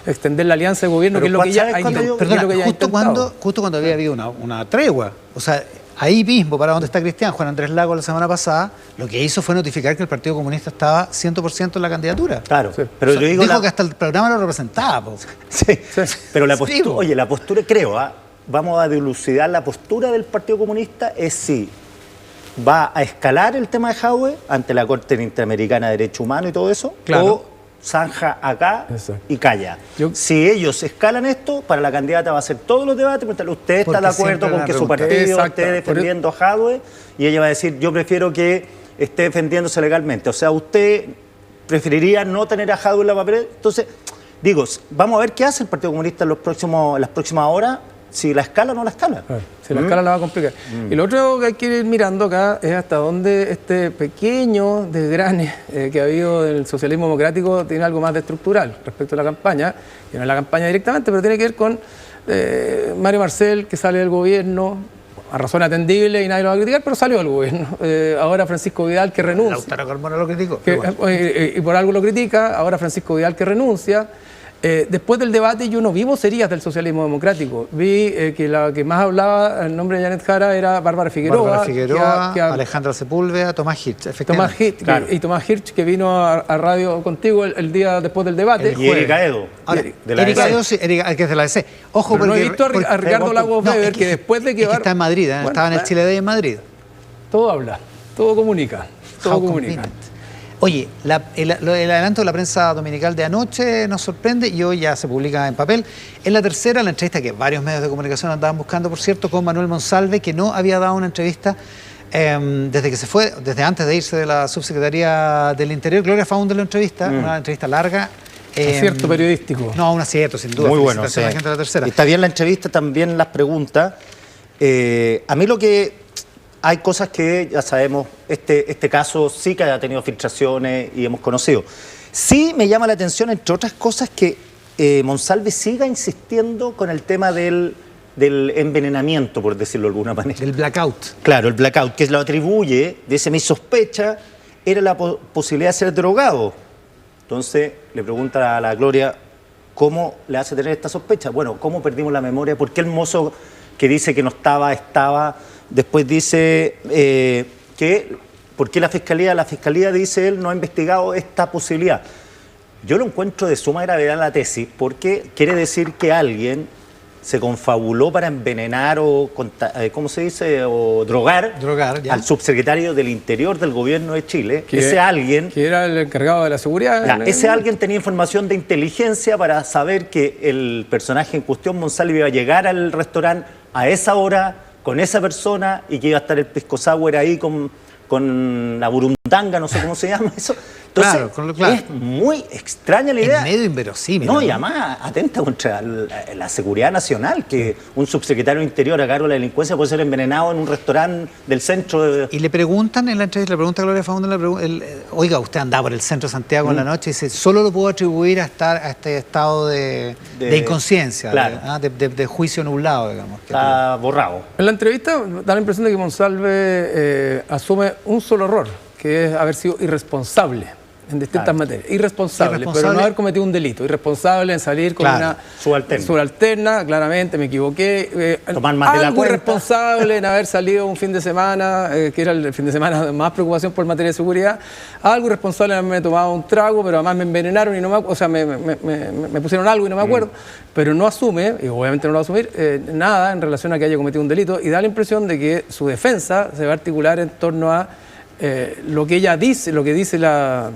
extender la alianza de gobierno, Pero que es lo que ella ha Perdona, intentado. justo cuando había habido una tregua, o sea, ahí mismo, para donde está Cristian, Juan Andrés Lagos la semana pasada, lo que hizo fue notificar que el Partido Comunista estaba 100% en la candidatura. Claro, Sí. pero O sea, yo digo... dijo que hasta el programa lo representaba. Po. Sí, pero la Sí, postura, po. oye, la postura, creo, vamos a dilucidar la postura del Partido Comunista, es si va a escalar el tema de Jadwe ante la Corte Interamericana de Derechos Humanos y todo eso, Claro. o zanja acá Exacto. y calla. Yo- Si ellos escalan esto, para la candidata va a hacer todos los debates, preguntarle, ¿usted está Porque de acuerdo siempre con la que su pregunta. partido Exacto. esté defendiendo a Jadwe? Y ella va a decir, yo prefiero que esté defendiéndose legalmente. O sea, ¿usted preferiría no tener a Jadwe en la papelera? Entonces, digo, vamos a ver qué hace el Partido Comunista en las próximas horas, si la escala o no la escala. Claro, si la escala la va a complicar. Y lo otro que hay que ir mirando acá es hasta dónde este pequeño desgrane que ha habido del socialismo democrático tiene algo más de estructural respecto a la campaña, que no es la campaña directamente, pero tiene que ver con Mario Marcel, que sale del gobierno, a razón atendible y nadie lo va a criticar, pero salió del gobierno. Ahora Francisco Vidal, que renuncia. Lautaro Carmona lo criticó. Que, pero bueno. y por algo lo critica, ahora Francisco Vidal que renuncia. Después del debate yo no vi vocerías del socialismo democrático, vi que la que más hablaba en nombre de Janet Jara era Bárbara Figueroa, Bárbara Figueroa, que Alejandra Sepúlveda, Tomás Hirsch, efectivamente. Tomás Hirsch, Claro. y Tomás Hirsch, que vino a radio contigo el día después del debate. Y Erika Edo, Ahora, de la Erika ADC. Edo, sí, Erika, que es de la ADC. Ojo, Pero no he porque... visto a Ricardo Lagos no, Weber, es que después de que... es que está en Madrid, Bueno, estaba en el Chile Day en Madrid. todo habla, todo comunica, todo How comunica. convenient. Oye, el adelanto de la prensa dominical de anoche nos sorprende y hoy ya se publica en papel. Es la tercera, la entrevista que varios medios de comunicación andaban buscando, por cierto, con Manuel Monsalve, que no había dado una entrevista desde que se fue, desde antes de irse de la Subsecretaría del Interior. Gloria Faúndez lo entrevista, una entrevista larga. Acierto periodístico. No, un acierto, sin duda. Muy bueno. Felicitaciones a la Sí. gente de la tercera. Está bien la entrevista, también las preguntas. A mí lo que... Hay cosas que ya sabemos, este caso sí que ha tenido filtraciones y hemos conocido. Sí me llama la atención, entre otras cosas, que Monsalve siga insistiendo con el tema del envenenamiento, por decirlo de alguna manera. Del blackout. Claro, el blackout, que lo atribuye, dice, mi sospecha era la posibilidad de ser drogado. Entonces le pregunta a la Gloria, ¿cómo le hace tener esta sospecha? Bueno, ¿cómo perdimos la memoria? ¿Por qué el mozo que dice que no estaba, estaba? Después dice ¿por qué la fiscalía, dice él, no ha investigado esta posibilidad? Yo lo encuentro de suma gravedad en la tesis, porque quiere decir que alguien se confabuló para envenenar o, ¿cómo se dice?, o drogar Ya. al subsecretario del Interior del Gobierno de Chile. Que- Ese alguien... Que era el encargado de la seguridad. Ya, ese alguien tenía información de inteligencia para saber que el personaje en cuestión, Monsalve, iba a llegar al restaurante a esa hora, con esa persona, y que iba a estar el pisco sour ahí con la burundanga tanga, no sé cómo se llama eso. Entonces, claro. Es muy extraña la idea. Es medio inverosímil. No, y además atenta contra la seguridad nacional, que un subsecretario de Interior a cargo de la delincuencia puede ser envenenado en un restaurante del centro de... Y le preguntan en la entrevista, le pregunta a Gloria Faundes, oiga, usted andaba por el centro de Santiago en la noche y dice, solo lo puedo atribuir a este estado de inconsciencia, claro. de juicio nublado, digamos. Está borrado. En la entrevista da la impresión de que Monsalve asume un solo error, que es haber sido irresponsable en distintas materias. Irresponsable, pero no haber cometido un delito. Irresponsable en salir con una subalterna, claramente, me equivoqué. Tomar más de la algo cuenta. Irresponsable en haber salido un fin de semana, que era el fin de semana de más preocupación por materia de seguridad. Algo irresponsable en haberme tomado un trago, pero además me envenenaron y no me acuerdo. O sea, me pusieron algo y no me acuerdo. Pero no asume, y obviamente no lo va a asumir, nada en relación a que haya cometido un delito. Y da la impresión de que su defensa se va a articular en torno a lo que ella dice, lo que dice la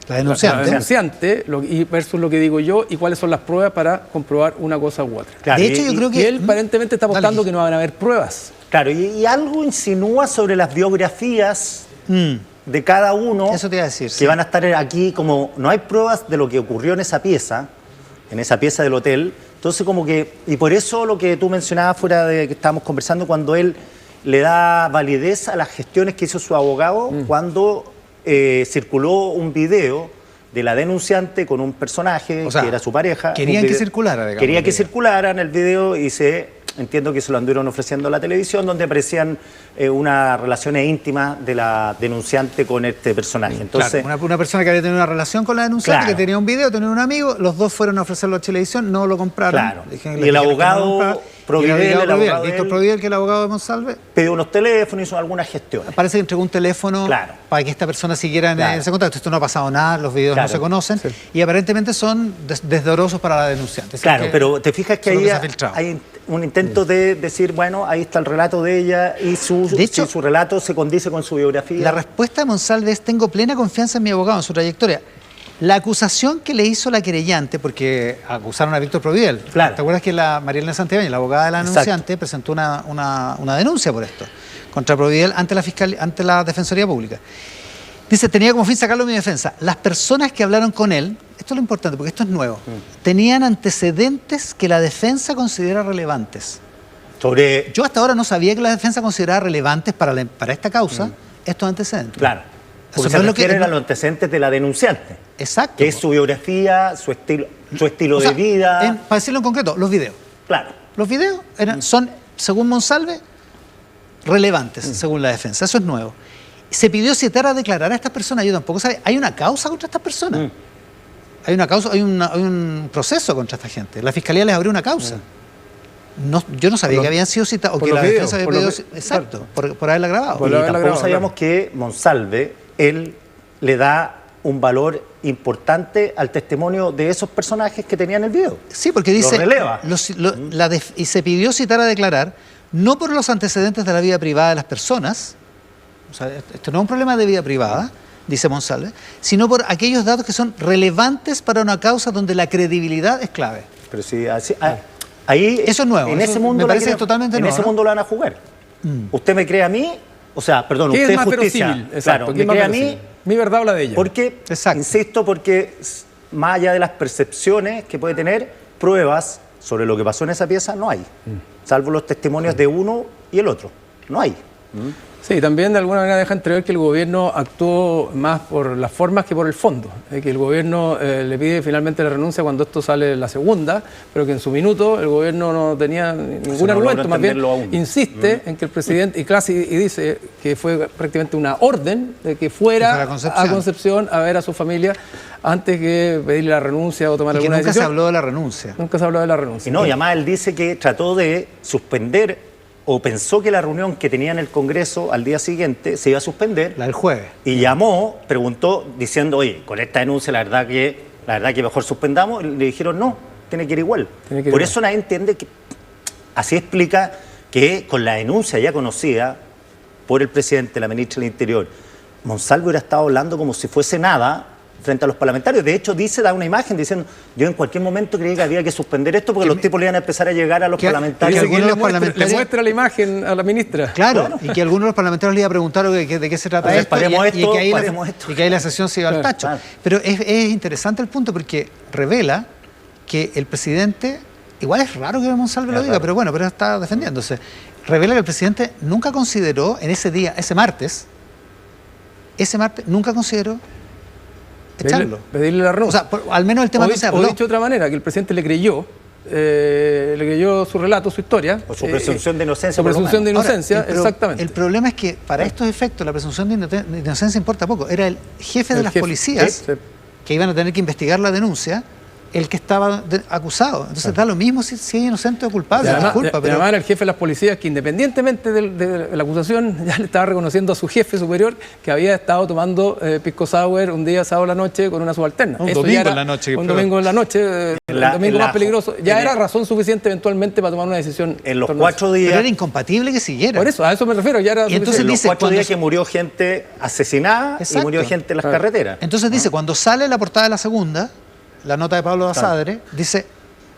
denunciante y versus lo que digo yo y cuáles son las pruebas para comprobar una cosa u otra. Claro, de hecho, yo creo que él aparentemente está apostando que no van a haber pruebas. Claro, y algo insinúa sobre las biografías de cada uno. Eso te iba a decir. Que van a estar aquí, como no hay pruebas de lo que ocurrió en esa pieza del hotel. Entonces, como que, y por eso lo que tú mencionabas fuera de que estábamos conversando, cuando él le da validez a las gestiones que hizo su abogado cuando circuló un video de la denunciante con un personaje, o sea, que era su pareja. Querían que circulara, digamos. Quería que circulara en el video y entiendo que se lo anduvieron ofreciendo a la televisión, donde aparecían unas relaciones íntimas de la denunciante con este personaje. Entonces, claro, una persona que había tenido una relación con la denunciante, que tenía un video, tenía un amigo, los dos fueron a ofrecerlo a televisión, no lo compraron. Claro. Y el abogado Víctor Providel, que es el abogado de Monsalve, pidió unos teléfonos, hizo algunas gestiones. Parece que entregó un teléfono para que esta persona siguiera en ese contacto. Esto no ha pasado nada, los videos no se conocen y aparentemente son desdorosos para la denunciante. Claro, pero te fijas que ahí hay un intento de decir, bueno, ahí está el relato de ella y de hecho, su relato se condice con su biografía. La respuesta de Monsalve es: tengo plena confianza en mi abogado, en su trayectoria. La acusación que le hizo la querellante, porque acusaron a Víctor Providel. Claro. ¿Te acuerdas que Marielena Santibáñez, la abogada de la denunciante, presentó una denuncia por esto contra Providel ante la Defensoría Pública? Dice, tenía como fin sacarlo de mi defensa. Las personas que hablaron con él, esto es lo importante porque esto es nuevo, tenían antecedentes que la defensa considera relevantes. Yo hasta ahora no sabía que la defensa consideraba relevantes para esta causa estos antecedentes. Claro. Porque se refieren a los antecedentes de la denunciante. Exacto. Que es su biografía, su estilo de vida. Para decirlo en concreto, los videos. Claro. Los videos son, según Monsalve, relevantes, según la defensa. Eso es nuevo. Se pidió citar a declarar a estas personas. Yo tampoco sabía. Hay una causa contra estas personas. Hay una causa, hay un proceso contra esta gente. La fiscalía les abrió una causa. No, yo no sabía que habían sido citados o que la defensa había pedido. Exacto, por haberla grabado. Y tampoco sabíamos que Monsalve, él le da un valor importante al testimonio de esos personajes que tenían el video. Sí, porque dice... Lo releva. Y se pidió citar a declarar, no por los antecedentes de la vida privada de las personas, o sea, esto no es un problema de vida privada, dice Monsalve, sino por aquellos datos que son relevantes para una causa donde la credibilidad es clave. Pero sí, ahí... Eso es nuevo. En ese mundo me parece totalmente nuevo. En ese mundo lo van a jugar. ¿Usted me cree a mí? O sea, perdón, usted es justicia. Exacto, me cree a mí. Mi verdad o la de ella. Porque, insisto, porque más allá de las percepciones que puede tener, pruebas sobre lo que pasó en esa pieza no hay. Salvo los testimonios de uno y el otro. No hay. Sí, también de alguna manera deja entrever que el gobierno actuó más por las formas que por el fondo. Que el gobierno le pide finalmente la renuncia cuando esto sale la segunda, pero que en su minuto el gobierno no tenía ningún argumento, más bien insiste en que el presidente, y dice que fue prácticamente una orden de que fuera a Concepción a ver a su familia antes que pedirle la renuncia o tomar alguna decisión. Nunca se habló de la renuncia. Nunca se habló de la renuncia. Y no, y además él dice que trató de suspender o pensó que la reunión que tenía en el Congreso al día siguiente se iba a suspender. La del jueves. Y llamó, preguntó, diciendo, oye, con esta denuncia la verdad que mejor suspendamos. Y le dijeron, no, tiene que ir igual. Por eso nadie entiende que... Así explica que con la denuncia ya conocida por el presidente, la ministra del Interior, Monsalve hubiera estado hablando como si fuese nada frente a los parlamentarios. De hecho, da una imagen diciendo, yo en cualquier momento creí que había que suspender esto porque los tipos le iban a empezar a llegar a los parlamentarios. algunos le de los parlamentarios le muestra la imagen a la ministra. Claro, y que algunos de los parlamentarios le iban a preguntar de qué se trata esto, y que ahí la sesión se iba al tacho. Claro. Pero es interesante el punto porque revela que el presidente, igual es raro que Monsalve lo diga, pero bueno, pero está defendiéndose. Revela que el presidente nunca consideró en ese día, ese martes, nunca consideró echarlo. Pedirle la renuncia. O sea, al menos el tema no se habló. O dicho de otra manera, que el presidente le creyó su relato, su historia. O su presunción de inocencia. Su presunción de inocencia, Ahora, exactamente. El problema es que para estos efectos la presunción de inocencia importa poco. Era el jefe de las policías que iban a tener que investigar la denuncia, el que estaba acusado. Entonces da lo mismo si es inocente o culpable. Además era el jefe de las policías que independientemente de la acusación ya le estaba reconociendo a su jefe superior que había estado tomando pisco sour un día sábado en la noche con una subalterna. Un domingo en la noche. Un domingo en la noche, el domingo más peligroso. Ya era razón suficiente eventualmente para tomar una decisión. En los 4 días... Pero era incompatible que siguiera. Por eso, a eso me refiero. Ya era y entonces dice, en los 4 días que murió gente asesinada. Exacto. Y murió gente en las carreteras. Entonces dice, cuando sale la portada de la segunda, la nota de Pablo Basadre, dice,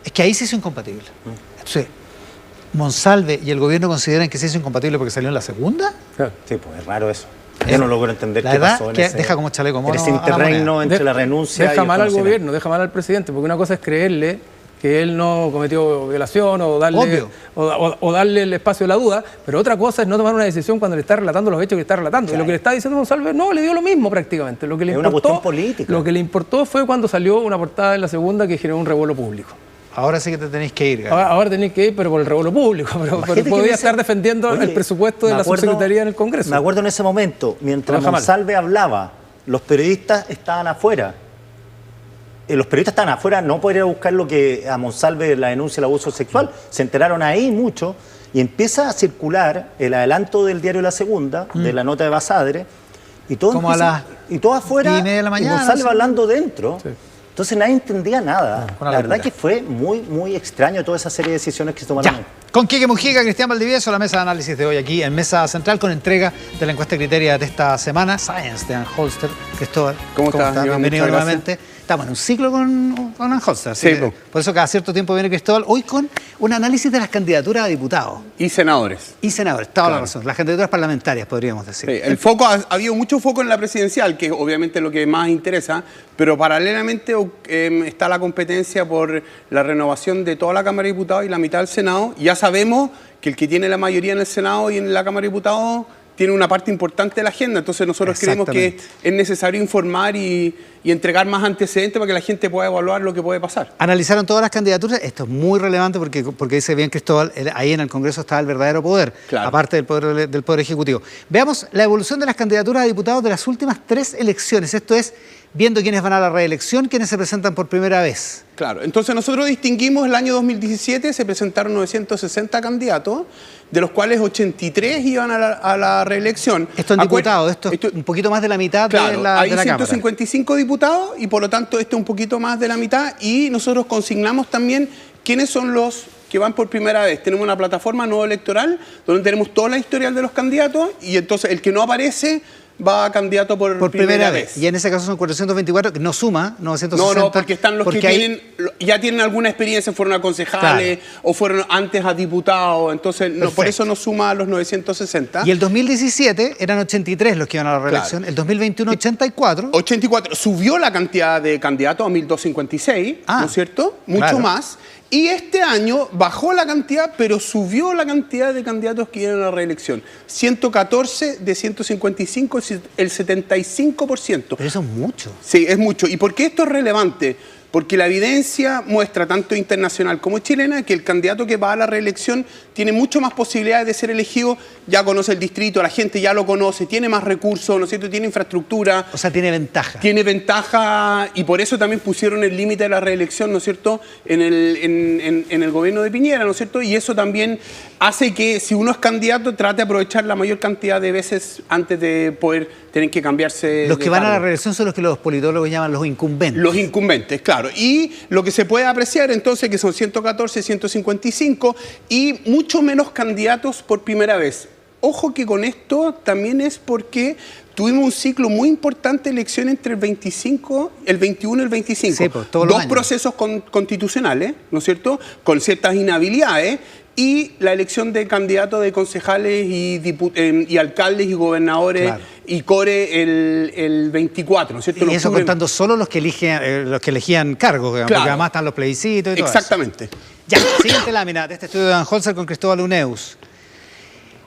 es que ahí se hizo incompatible. Entonces, ¿Monsalve y el gobierno consideran que se hizo incompatible porque salió en la segunda? Claro. Sí, pues es raro eso. Yo no logro entender qué pasó en ese... Deja como chaleco mono ese interregno entre la renuncia deja y mal al gobierno, deja mal al presidente, porque una cosa es creerle que él no cometió violación o darle el espacio de la duda, pero otra cosa es no tomar una decisión cuando le está relatando los hechos que está relatando. Claro. Y lo que le está diciendo Monsalve, no, le dio lo mismo prácticamente. Lo que le es importó, una cuestión política. Lo que le importó fue cuando salió una portada en la segunda que generó un revuelo público. Ahora sí que te tenéis que ir. Ahora tenéis que ir, pero por el revuelo público. Pero podía estar defendiendo el presupuesto de la subsecretaría en el Congreso. Me acuerdo en ese momento, mientras Monsalve hablaba, los periodistas estaban afuera. Los periodistas estaban afuera, no podrían buscar lo que a Monsalve la denuncia del abuso sexual. Se enteraron ahí mucho y empieza a circular el adelanto del diario La Segunda, de la nota de Basadre, y todo afuera, y Monsalve hablando dentro. Sí. Entonces nadie entendía nada. La verdad que fue muy, muy extraño toda esa serie de decisiones que se tomaron. Con Quique Mujica, Cristian Valdivieso, la mesa de análisis de hoy aquí en Mesa Central con entrega de la encuesta criteria de esta semana. Science de Ann Holster. Cristóbal, ¿cómo estás? Bienvenido nuevamente. Estamos en un ciclo con Ann Holster. Sí, por eso cada cierto tiempo viene Cristóbal. Hoy con un análisis de las candidaturas a diputados. Y senadores. Y senadores, toda la razón. Las candidaturas parlamentarias, podríamos decir. Sí, el foco, ha habido mucho foco en la presidencial, que es obviamente lo que más interesa, pero paralelamente está la competencia por la renovación de toda la Cámara de Diputados y la mitad del Senado. Ya sabemos que el que tiene la mayoría en el Senado y en la Cámara de Diputados tiene una parte importante de la agenda, entonces nosotros creemos que es necesario informar y entregar más antecedentes para que la gente pueda evaluar lo que puede pasar. Analizaron todas las candidaturas, esto es muy relevante porque dice bien Cristóbal, ahí en el Congreso está el verdadero poder, claro, aparte del poder Ejecutivo. Veamos la evolución de las candidaturas a diputados de las últimas 3 elecciones, esto es, viendo quiénes van a la reelección, quiénes se presentan por primera vez. Claro, entonces nosotros distinguimos el año 2017, se presentaron 960 candidatos, de los cuales 83 iban a la reelección. Esto en diputados, esto es un poquito más de la mitad, claro, de la Cámara. Hay 155 diputados y por lo tanto esto es un poquito más de la mitad, y nosotros consignamos también quiénes son los que van por primera vez. Tenemos una plataforma nuevo electoral donde tenemos toda la historial de los candidatos, y entonces el que no aparece va a candidato por primera vez. Y en ese caso son 424, que no suma 960. No, porque están los que ya tienen alguna experiencia, fueron a concejales, claro, o fueron antes a diputados, entonces por eso no suma a los 960. Y el 2017 eran 83 los que iban a la reelección, claro, el 2021 84. 84, subió la cantidad de candidatos a 1256, ¿no es cierto? Mucho claro más. Y este año bajó la cantidad, pero subió la cantidad de candidatos que iban a la reelección. 114 de 155, el 75%. Pero eso es mucho. Sí, es mucho. ¿Y por qué esto es relevante? Porque la evidencia muestra, tanto internacional como chilena, que el candidato que va a la reelección tiene mucho más posibilidades de ser elegido, ya conoce el distrito, la gente ya lo conoce, tiene más recursos, ¿no es cierto?, tiene infraestructura. O sea, tiene ventaja. Tiene ventaja, y por eso también pusieron el límite de la reelección, ¿no es cierto?, en el gobierno de Piñera, ¿no es cierto?, y eso también hace que, si uno es candidato, trate de aprovechar la mayor cantidad de veces antes de poder tener que cambiarse. Los que van a la reelección son los que los politólogos llaman los incumbentes. Los incumbentes, claro. Y lo que se puede apreciar entonces que son 114, 155 y mucho menos candidatos por primera vez. ojo que con esto también es porque tuvimos un ciclo muy importante de elección entre el 21 y el 25. Sí, pues, todos los Dos años. procesos constitucionales, ¿no es cierto?, con ciertas inhabilidades, y la elección de candidatos de concejales y alcaldes y gobernadores, Claro. y core el 24, ¿no es cierto? Y eso contando solo los que elegían cargos, digamos, Claro. porque además están los plebiscitos y todo eso. Exactamente. Ya, siguiente lámina de este estudio de Anholzer con Cristóbal Uneus.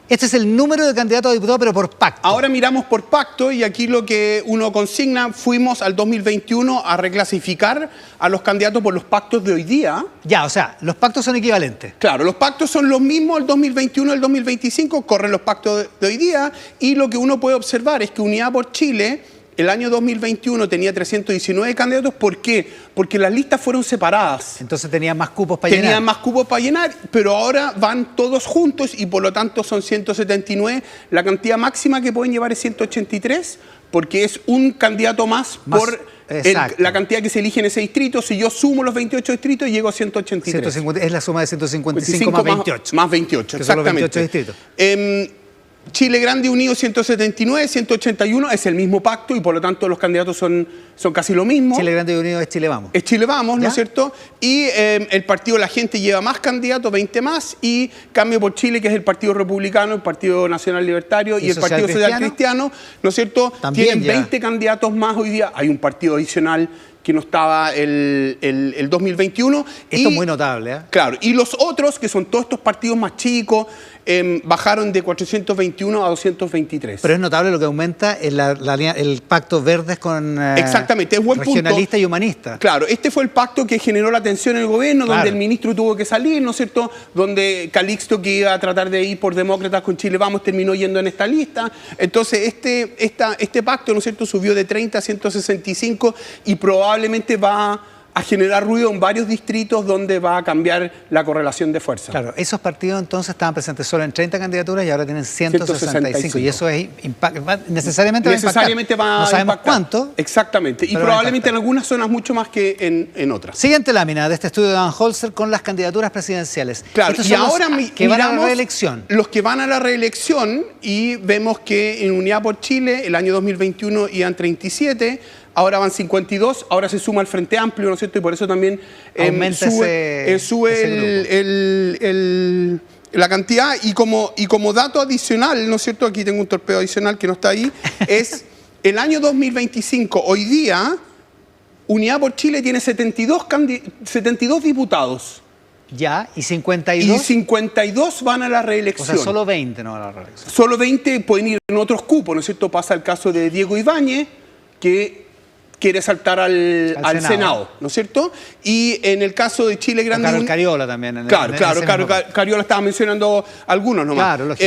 Este es el número de candidatos a diputados, pero por pacto. Ahora miramos por pacto, y aquí lo que uno consigna, fuimos al 2021 a reclasificar a los candidatos por los pactos de hoy día. Ya, o sea, los pactos son equivalentes. Claro, los pactos son los mismos el 2021 y el 2025, corren los pactos de hoy día, y lo que uno puede observar es que Unidad por Chile el año 2021 tenía 319 candidatos. ¿Por qué? Porque las listas fueron separadas. Entonces tenían más cupos para llenar. Tenían más cupos para llenar, pero ahora van todos juntos y por lo tanto son 179. La cantidad máxima que pueden llevar es 183, porque es un candidato más por la cantidad que se elige en ese distrito. Si yo sumo los 28 distritos, llego a 183. 150, es la suma de 155 más 28. Más 28, que son los exactamente. 28 distritos. Chile Grande Unido 179, 181, es el mismo pacto y por lo tanto los candidatos son casi lo mismo. Chile Grande y Unido es Chile Vamos. Es Chile Vamos, ¿no ¿Ya? es cierto? Y el Partido La Gente lleva más candidatos, 20 más, y Cambio por Chile, que es el Partido Republicano, el Partido Nacional Libertario y el Partido Social Cristiano, ¿no es cierto? También tienen lleva 20 candidatos más hoy día. Hay un partido adicional que no estaba el 2021. Esto es muy notable, ¿eh? Claro, y los otros, que son todos estos partidos más chicos, bajaron de 421 a 223. Pero es notable lo que aumenta el pacto Verdes con Exactamente, es buen regionalista punto. y humanista. Claro, este fue el pacto que generó la tensión en el gobierno, Claro. donde el ministro tuvo que salir, ¿no es cierto? Donde Calixto, que iba a tratar de ir por demócratas con Chile Vamos, terminó yendo en esta lista. Entonces, este pacto, ¿no es cierto?, subió de 30 a 165 y probablemente va a generar ruido en varios distritos donde va a cambiar la correlación de fuerza. Claro, esos partidos entonces estaban presentes solo en 30 candidaturas y ahora tienen 165. Y eso es necesariamente va a impactar. No sabemos cuánto. Exactamente. Y pero probablemente en algunas zonas mucho más que en otras. Siguiente lámina de este estudio de Anholzer con las candidaturas presidenciales. Claro, Estos y son los ahora que van a la miramos reelección. los que van a la reelección, y vemos que en Unidad por Chile el año 2021 iban 37, ahora van 52, ahora se suma el Frente Amplio, ¿no es cierto? Y por eso también Aumenta sube ese la cantidad. Y como dato adicional, ¿no es cierto? Aquí tengo un torpedo adicional que no está ahí, es el año 2025, hoy día, Unidad por Chile tiene 72 diputados. Ya, y 52. Y 52 van a la reelección. O sea, solo 20 no van a la reelección. Solo 20 pueden ir en otros cupos, ¿no es cierto? Pasa el caso de Diego Ibáñez, que quiere saltar al Senado, ¿no es cierto? Y en el caso de Chile Grande... Carol Cariola también. Claro, Cariola estaba mencionando algunos nomás. Claro, lógico.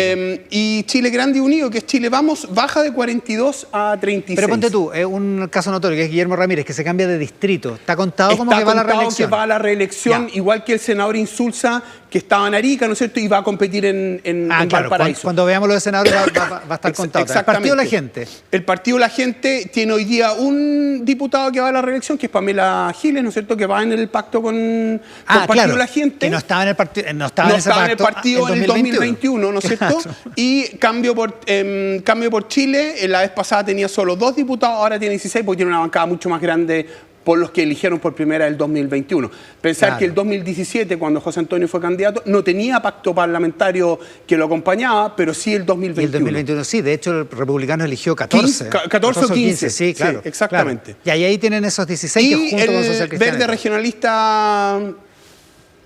Y Chile Grande Unido, que es Chile Vamos, baja de 42 a 36. Pero ponte tú, un caso notorio, que es Guillermo Ramírez, que se cambia de distrito. ¿Está contado como que va a la reelección? Que va a la reelección, Ya. igual que el senador Insulza, que estaba en Arica, ¿no es cierto? Y va a competir en Claro, Valparaíso. cuando veamos los de senadores va a estar contado. El Partido La Gente. El Partido La Gente tiene hoy día un diputado que va a la reelección, que es Pamela Giles, ¿no es cierto?, que va en el pacto con Partido claro, La Gente. que no estaba en el partido, No estaba en el partido en el 2021, ¿no es cierto? Claro. Y Cambio por Chile, la vez pasada tenía solo 2 diputados, ahora tiene 16 porque tiene una bancada mucho más grande por los que eligieron por primera el 2021. Pensar que el 2017, cuando José Antonio fue candidato, no tenía pacto parlamentario que lo acompañaba, pero sí el 2021. Y el 2021 sí, de hecho el republicano eligió 14. 14 o 15, sí, claro. Sí, exactamente. Claro. Y ahí tienen esos 16 Y que junto con Social el Cristiano. Verde Regionalista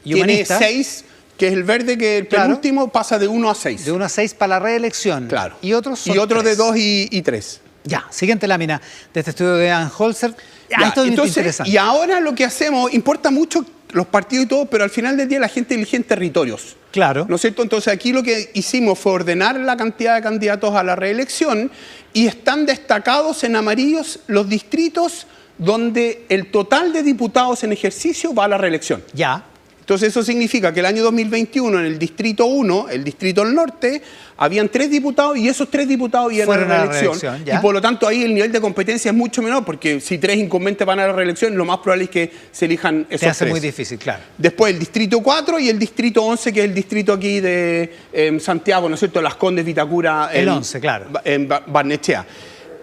Y tiene Humanista. 6, que es el Verde, que el penúltimo pasa de 1 a 6. De 1 a 6 para la reelección. Claro. Y otros son Y otros de 3. 2 y 3. Ya, siguiente lámina de este estudio de Anholzer. Ya, Esto es entonces, interesante. y ahora lo que hacemos, importa mucho los partidos y todo, pero al final del día la gente elige en territorios. Claro. ¿No es cierto? Entonces aquí lo que hicimos fue ordenar la cantidad de candidatos a la reelección, y están destacados en amarillos los distritos donde el total de diputados en ejercicio va a la reelección. Ya. Entonces eso significa que el año 2021 en el Distrito 1, el Distrito del Norte, habían 3 diputados y esos 3 diputados iban a la reelección. Y por lo tanto ahí el nivel de competencia es mucho menor, porque si 3 incumbentes van a la reelección, lo más probable es que se elijan esos 3. Te hace muy difícil, claro. Después el Distrito 4 y el Distrito 11, que es el distrito aquí de Santiago, ¿no es cierto? Las Condes, Vitacura. El 11, claro. En Barnechea.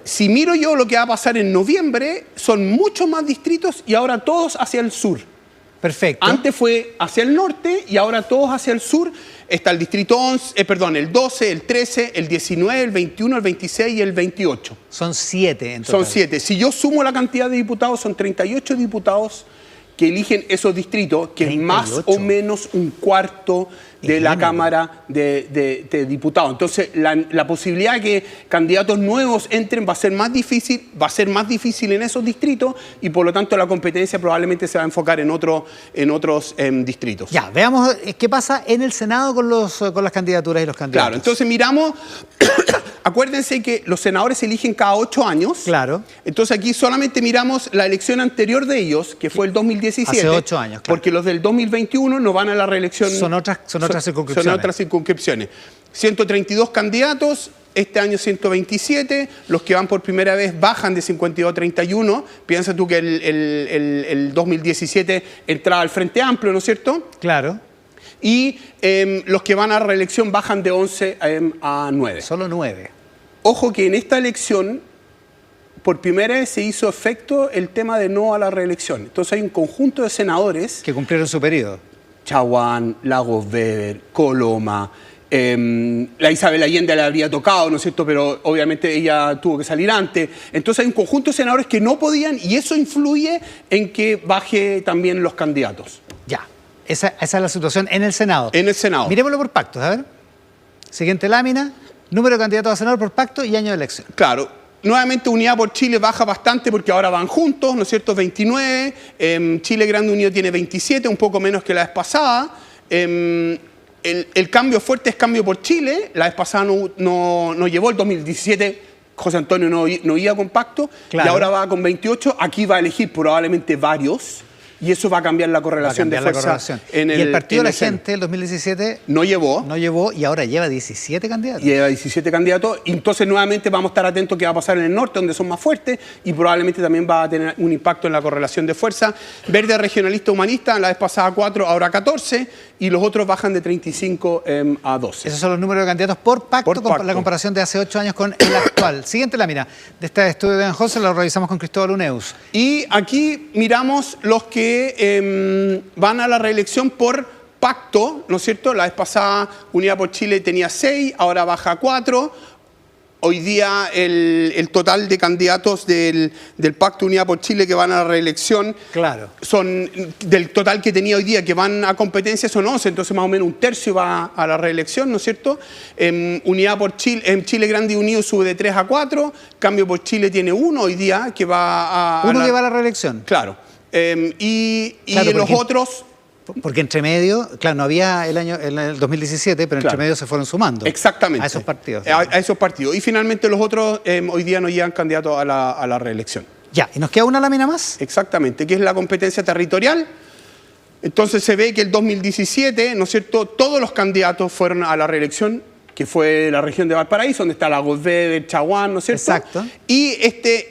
Si miro yo lo que va a pasar en noviembre, son muchos más distritos y ahora todos hacia el sur. Perfecto. Antes fue hacia el norte y ahora todos hacia el sur. Está el distrito 11, el 12, el 13, el 19, el 21, el 26 y el 28. Son 7 en total. Son 7. Si yo sumo la cantidad de diputados, son 38 diputados que eligen esos distritos, que 38. Es más o menos un cuarto de la Cámara de Diputados. Entonces, la posibilidad de que candidatos nuevos entren va a ser más difícil en esos distritos y por lo tanto la competencia probablemente se va a enfocar en otros distritos. Ya, veamos qué pasa en el Senado con las candidaturas y los candidatos. Claro, entonces miramos, acuérdense que los senadores se eligen cada 8 años. Claro. Entonces aquí solamente miramos la elección anterior de ellos, que fue el 2017. Hace 8 años, claro. Porque los del 2021 no van a la reelección. Son otras circunscripciones. Son otras circunscripciones. 132 candidatos, este año 127. Los que van por primera vez bajan de 52 a 31. Piensa tú que el 2017 entraba al Frente Amplio, ¿no es cierto? Claro. Y los que van a reelección bajan de 11 a 9. Solo 9. Ojo que en esta elección, por primera vez se hizo efecto el tema de no a la reelección. Entonces hay un conjunto de senadores que cumplieron su periodo. Chaguán, Lagos Weber, Coloma, la Isabel Allende le habría tocado, ¿no es cierto? Pero obviamente ella tuvo que salir antes. Entonces hay un conjunto de senadores que no podían y eso influye en que baje también los candidatos. Ya, esa es la situación en el Senado. En el Senado. Miremoslo por pactos, a ver. Siguiente lámina, número de candidatos a senador por pacto y año de elección. Claro. Nuevamente Unidad por Chile baja bastante porque ahora van juntos, ¿no es cierto? 29, Chile Grande Unido tiene 27, un poco menos que la vez pasada. El cambio fuerte es Cambio por Chile, la vez pasada no llevó, el 2017 José Antonio no iba con pacto, claro. Y ahora va con 28, aquí va a elegir probablemente varios. Y eso va a cambiar la correlación de fuerza. Y el Partido de la Gente, el 2017... No llevó y ahora lleva 17 candidatos. Lleva 17 candidatos. Y entonces nuevamente vamos a estar atentos a qué va a pasar en el norte, donde son más fuertes, y probablemente también va a tener un impacto en la correlación de fuerza. Verde Regionalista Humanista, la vez pasada 4, ahora 14, y los otros bajan de 35 a 12. Esos son los números de candidatos por pacto, con la comparación de hace 8 años con el actual. Siguiente lámina de este estudio de Van Holzer, lo revisamos con Cristóbal Uneus. Y aquí miramos los que van a la reelección por pacto, ¿no es cierto? La vez pasada Unidad por Chile tenía 6, ahora baja a 4. Hoy día el total de candidatos del Pacto Unidad por Chile que van a la reelección, claro, son del total que tenía hoy día que van a competencia son 11, entonces más o menos un tercio va a la reelección, ¿no es cierto? Unidad por Chile, Chile Grande y Unido sube de 3 a 4, Cambio por Chile tiene 1 hoy día que va a que va a la reelección. Claro. Claro, los otros... Porque entre medio, claro, no había en el 2017, pero entre medio se fueron sumando. Exactamente. A esos partidos. A esos partidos. Y finalmente los otros hoy día no llegan candidatos a la reelección. Ya, ¿y nos queda una lámina más? Exactamente, que es la competencia territorial. Entonces se ve que el 2017, ¿no es cierto?, todos los candidatos fueron a la reelección, que fue la región de Valparaíso, donde está Lagos Weber, Chaguán, ¿no es cierto? Exacto. Y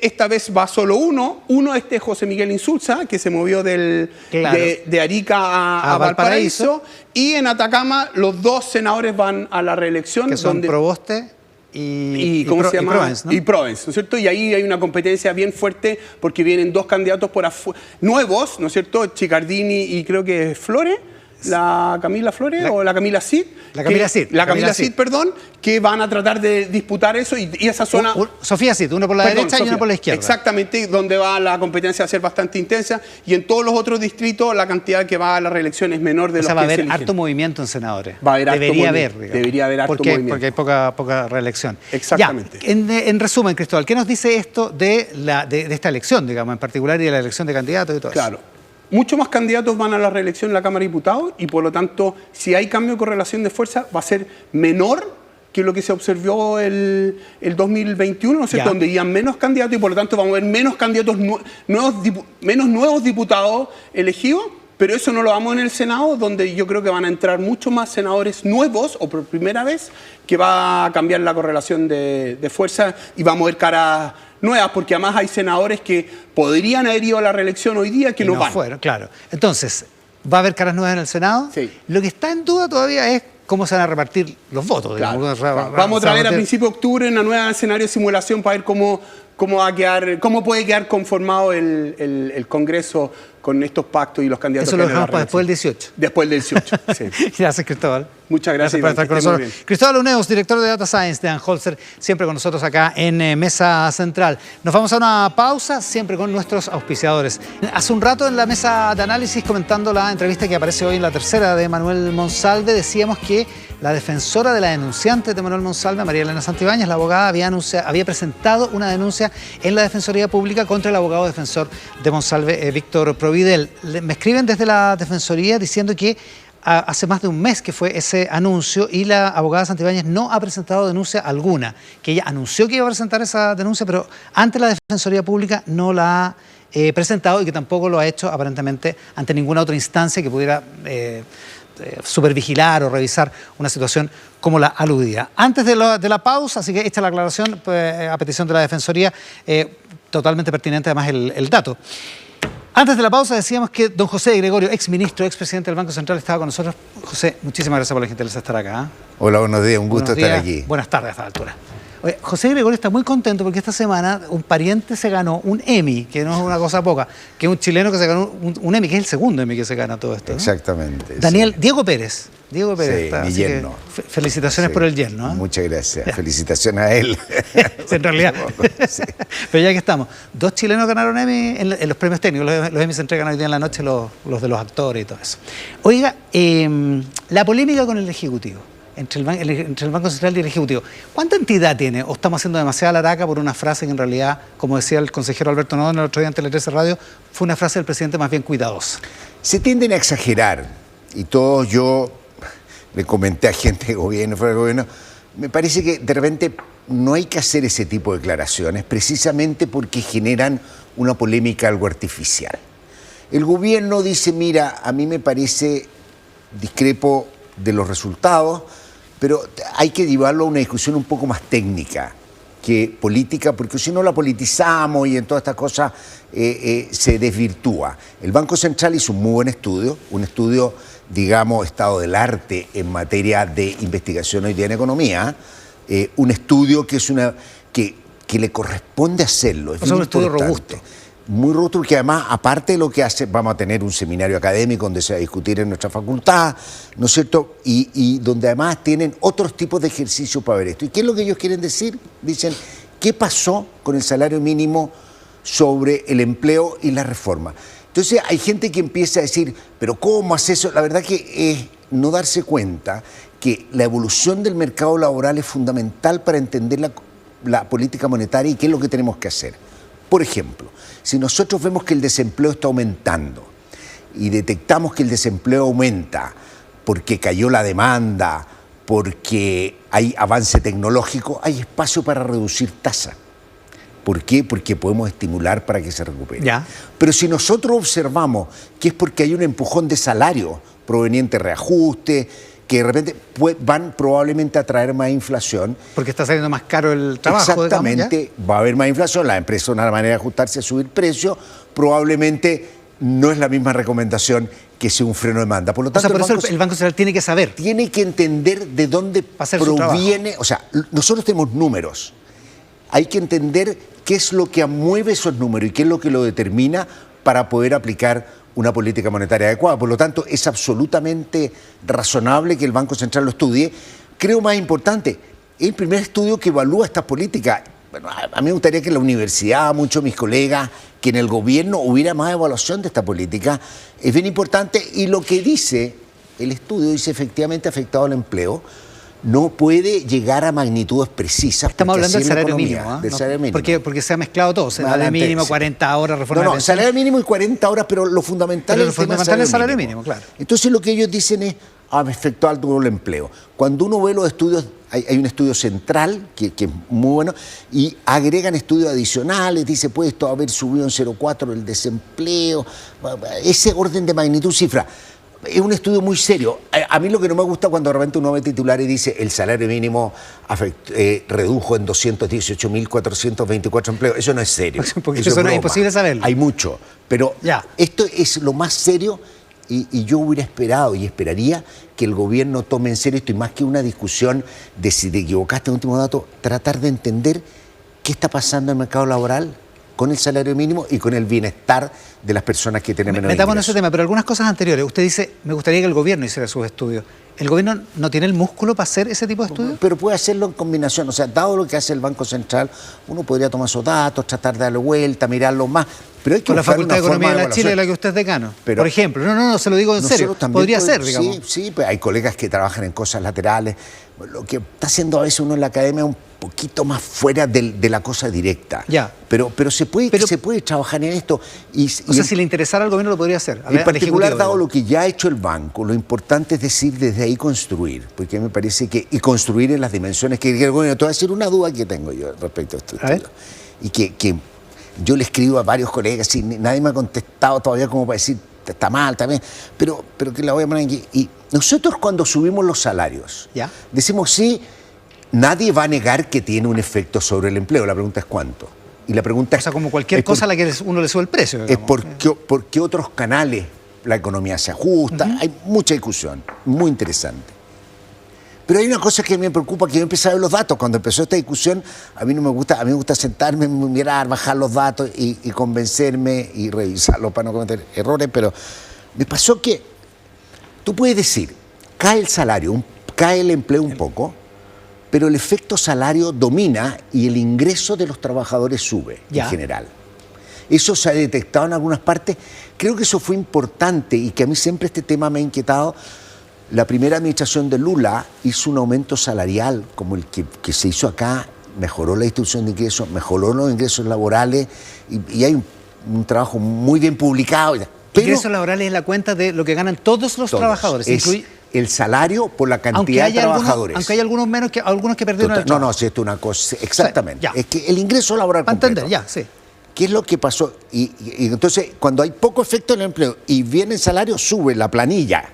esta vez va solo uno José Miguel Insulza, que se movió de Arica a Valparaíso. Y en Atacama los 2 senadores van a la reelección. Que son Proboste y Provence, ¿no? Y Provence, ¿no es cierto? Y ahí hay una competencia bien fuerte porque vienen 2 candidatos nuevos, ¿no es cierto? Chicardini y creo que Flores. La Camila Flores o la Camila Cid. La Camila Cid. La Camila Cid, perdón, que van a tratar de disputar eso y esa zona... Sofía Cid, uno por la derecha y uno por la izquierda. Exactamente, donde va la competencia a ser bastante intensa y en todos los otros distritos la cantidad que va a la reelección es menor de los que se eligen. va a haber harto movimiento en senadores. Va a haber Debería haber harto movimiento. Porque hay poca reelección. Exactamente. Ya, en resumen, Cristóbal, ¿qué nos dice esto de esta elección, digamos, en particular y de la elección de candidatos y todo eso? Claro. Muchos más candidatos van a la reelección en la Cámara de Diputados y por lo tanto, si hay cambio de correlación de fuerza, va a ser menor que lo que se observó el 2021, ¿no es cierto? Donde iban menos candidatos y por lo tanto vamos a ver menos candidatos, menos nuevos diputados elegidos, pero eso no lo vamos en el Senado, donde yo creo que van a entrar muchos más senadores nuevos, o por primera vez, que va a cambiar la correlación de fuerza y va a mover caras nuevas, porque además hay senadores que podrían haber ido a la reelección hoy día que y no no van. fueron, claro. Entonces, ¿va a haber caras nuevas en el Senado? Sí. Lo que está en duda todavía es cómo se van a repartir los votos. Claro, Digamos. claro. Vamos a traer a principios de octubre una nueva escenario de simulación para ver cómo va a quedar, cómo puede quedar conformado el Congreso con estos pactos y los candidatos. Eso lo dejamos para después del 18. Después del 18, sí. Gracias, Cristóbal. Muchas gracias, por estar con nosotros. Cristóbal Uneos, director de Data Science de Anholzer, siempre con nosotros acá en Mesa Central. Nos vamos a una pausa, siempre con nuestros auspiciadores. Hace un rato en la mesa de análisis, comentando la entrevista que aparece hoy en la tercera de Manuel Monsalve, decíamos que la defensora de la denunciante de Manuel Monsalve, María Elena Santibáñez, la abogada, había presentado una denuncia en la Defensoría Pública contra el abogado defensor de Monsalve, Víctor Providel. Me escriben desde la Defensoría diciendo que hace más de un mes que fue ese anuncio y la abogada Santibáñez no ha presentado denuncia alguna, que ella anunció que iba a presentar esa denuncia, pero ante la Defensoría Pública no la ha presentado y que tampoco lo ha hecho aparentemente ante ninguna otra instancia que pudiera supervigilar o revisar una situación como la aludida. Antes de la pausa, así que hecha la aclaración a petición de la Defensoría, totalmente pertinente además el dato. Antes de la pausa decíamos que don José Gregorio, exministro, expresidente del Banco Central, estaba con nosotros. José, muchísimas gracias por la gentileza de estar acá. Hola, buenos días, un gusto estar aquí. Buenas tardes a esta altura. Oye, José Gregorio está muy contento porque esta semana un pariente se ganó un Emmy, que no es una cosa poca, que es un chileno que se ganó un Emmy, que es el segundo Emmy que se gana todo esto, ¿no? Exactamente. Daniel, sí. Diego Pérez. Diego Pérez. Sí, mi yerno. Felicitaciones por el yerno. ¿eh? Muchas gracias. Ya. Felicitaciones a él. Sí, en realidad. Sí. Pero ya que estamos, dos chilenos ganaron Emmy en los premios técnicos. Los Emmy se entregan hoy día en la noche, los de los actores y todo eso. Oiga, la polémica con el Ejecutivo. Entre el Banco Central y el Ejecutivo. ¿Cuánta entidad tiene? ¿O estamos haciendo demasiada laraca por una frase que en realidad, como decía el consejero Alberto Nodo el otro día en Tele 13 Radio, fue una frase del presidente más bien cuidadosa? Se tienden a exagerar. Y todos yo le comenté a gente de gobierno, fuera de gobierno, me parece que de repente no hay que hacer ese tipo de declaraciones precisamente porque generan una polémica algo artificial. El gobierno dice, mira, a mí me parece, discrepo de los resultados, pero hay que llevarlo a una discusión un poco más técnica que política, porque si no la politizamos y en todas estas cosas se desvirtúa. El Banco Central hizo un muy buen estudio, un estudio, digamos, estado del arte en materia de investigación hoy día en economía, un estudio que es que le corresponde hacerlo. Es un estudio robusto. Muy robusto, porque además, aparte de lo que hace, vamos a tener un seminario académico donde se va a discutir en nuestra facultad, ¿no es cierto? Y donde además tienen otros tipos de ejercicios para ver esto. ¿Y qué es lo que ellos quieren decir? Dicen, ¿qué pasó con el salario mínimo sobre el empleo y la reforma? Entonces hay gente que empieza a decir, ¿pero cómo hace eso? La verdad que es no darse cuenta que la evolución del mercado laboral es fundamental para entender la política monetaria y qué es lo que tenemos que hacer. Por ejemplo, si nosotros vemos que el desempleo está aumentando y detectamos que el desempleo aumenta porque cayó la demanda, porque hay avance tecnológico, hay espacio para reducir tasa. ¿Por qué? Porque podemos estimular para que se recupere. Ya. Pero si nosotros observamos que es porque hay un empujón de salario proveniente de reajuste, que de repente van probablemente a traer más inflación. Porque está saliendo más caro el trabajo. Exactamente, digamos, va a haber más inflación, las empresas una manera de ajustarse a subir precios, probablemente no es la misma recomendación que sea un freno de demanda. Por lo tanto, por eso el Banco Central tiene que saber. Tiene que entender de dónde proviene, o sea, nosotros tenemos números, hay que entender qué es lo que mueve esos números y qué es lo que lo determina para poder aplicar una política monetaria adecuada. Por lo tanto, es absolutamente razonable que el Banco Central lo estudie. Creo más importante, es el primer estudio que evalúa estas políticas. Bueno, a mí me gustaría que en la universidad, muchos de mis colegas, que en el gobierno hubiera más evaluación de esta política. Es bien importante y lo que dice el estudio, dice efectivamente afectado al empleo, no puede llegar a magnitudes precisas. Estamos hablando del salario mínimo, ¿eh? Del salario mínimo. Porque se ha mezclado todo. Salario mínimo, 40 horas, reforma de pensiones. Salario mínimo y 40 horas, pero lo fundamental es el salario mínimo, claro. Entonces lo que ellos dicen es, efecto alto del empleo. Cuando uno ve los estudios, hay un estudio central que es muy bueno y agregan estudios adicionales, dice puede esto haber subido en 0,4 el desempleo, ese orden de magnitud, cifra. Es un estudio muy serio. A mí lo que no me gusta cuando de repente uno ve titulares y dice el salario mínimo redujo en 218.424 empleos. Eso no es serio. Porque eso no es imposible saberlo. Hay mucho. Pero esto es lo más serio y yo hubiera esperado y esperaría que el gobierno tome en serio esto y más que una discusión de si te equivocaste en el último dato, tratar de entender qué está pasando en el mercado laboral con el salario mínimo y con el bienestar de las personas que tienen menos ingresos. Metamos en ese tema, pero algunas cosas anteriores. Usted dice, me gustaría que el gobierno hiciera sus estudios. ¿El gobierno no tiene el músculo para hacer ese tipo de estudios? Pero puede hacerlo en combinación. O sea, dado lo que hace el Banco Central, uno podría tomar esos datos, tratar de darle vuelta, mirarlos más. Pero hay que con la Facultad de Economía de la Chile, de la que usted es decano, por ejemplo. No, se lo digo en serio. Podría ser, digamos. Sí, pues hay colegas que trabajan en cosas laterales. Lo que está haciendo a veces uno en la academia es un poquito más fuera de la cosa directa. Ya. Pero se puede trabajar en esto. O sea, si le interesara al gobierno lo podría hacer. En particular, dado lo que ya ha hecho el banco, lo importante es decir desde ahí construir, porque me parece que, y construir en las dimensiones que el gobierno. Te voy a decir una duda que tengo yo respecto a esto. Y que yo le escribo a varios colegas y nadie me ha contestado todavía como para decir está mal también, pero que la voy a poner aquí. Y nosotros cuando subimos los salarios, decimos sí, nadie va a negar que tiene un efecto sobre el empleo. La pregunta es cuánto. Y la pregunta o sea, como cualquier cosa a la que uno le sube el precio. Digamos. Es por qué otros canales la economía se ajusta. Hay mucha discusión, muy interesante. Pero hay una cosa que me preocupa, que yo empecé a ver los datos. Cuando empezó esta discusión, a mí me gusta sentarme, mirar, bajar los datos y convencerme y revisarlos para no cometer errores, pero me pasó que tú puedes decir, cae el salario, cae el empleo un poco, pero el efecto salario domina y el ingreso de los trabajadores sube en general. Eso se ha detectado en algunas partes. Creo que eso fue importante y que a mí siempre este tema me ha inquietado. La primera administración de Lula hizo un aumento salarial como el que se hizo acá, mejoró la distribución de ingresos, mejoró los ingresos laborales y hay un trabajo muy bien publicado. Pero ingresos laborales es la cuenta de lo que ganan todos los trabajadores. Es el salario por la cantidad de trabajadores. Aunque hay algunos que perdieron el trabajo. No, si esto es una cosa, exactamente. Es que el ingreso laboral para completo. Entender, sí. ¿Qué es lo que pasó? Y entonces, cuando hay poco efecto en el empleo y viene el salario, sube la planilla.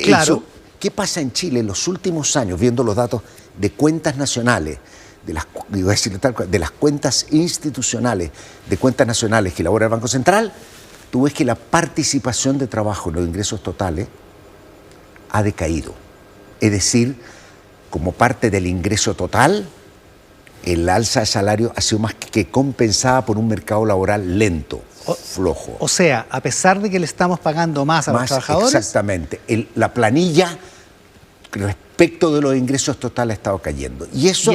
Claro. ¿Qué pasa en Chile en los últimos años, viendo los datos de cuentas nacionales, de las cuentas institucionales, de cuentas nacionales que elabora el Banco Central? Tú ves que la participación de trabajo en los ingresos totales ha decaído. Es decir, como parte del ingreso total, el alza de salario ha sido más que compensada por un mercado laboral lento, flojo. O sea, a pesar de que le estamos pagando más a los trabajadores... Exactamente. La planilla respecto de los ingresos totales ha estado cayendo. Y eso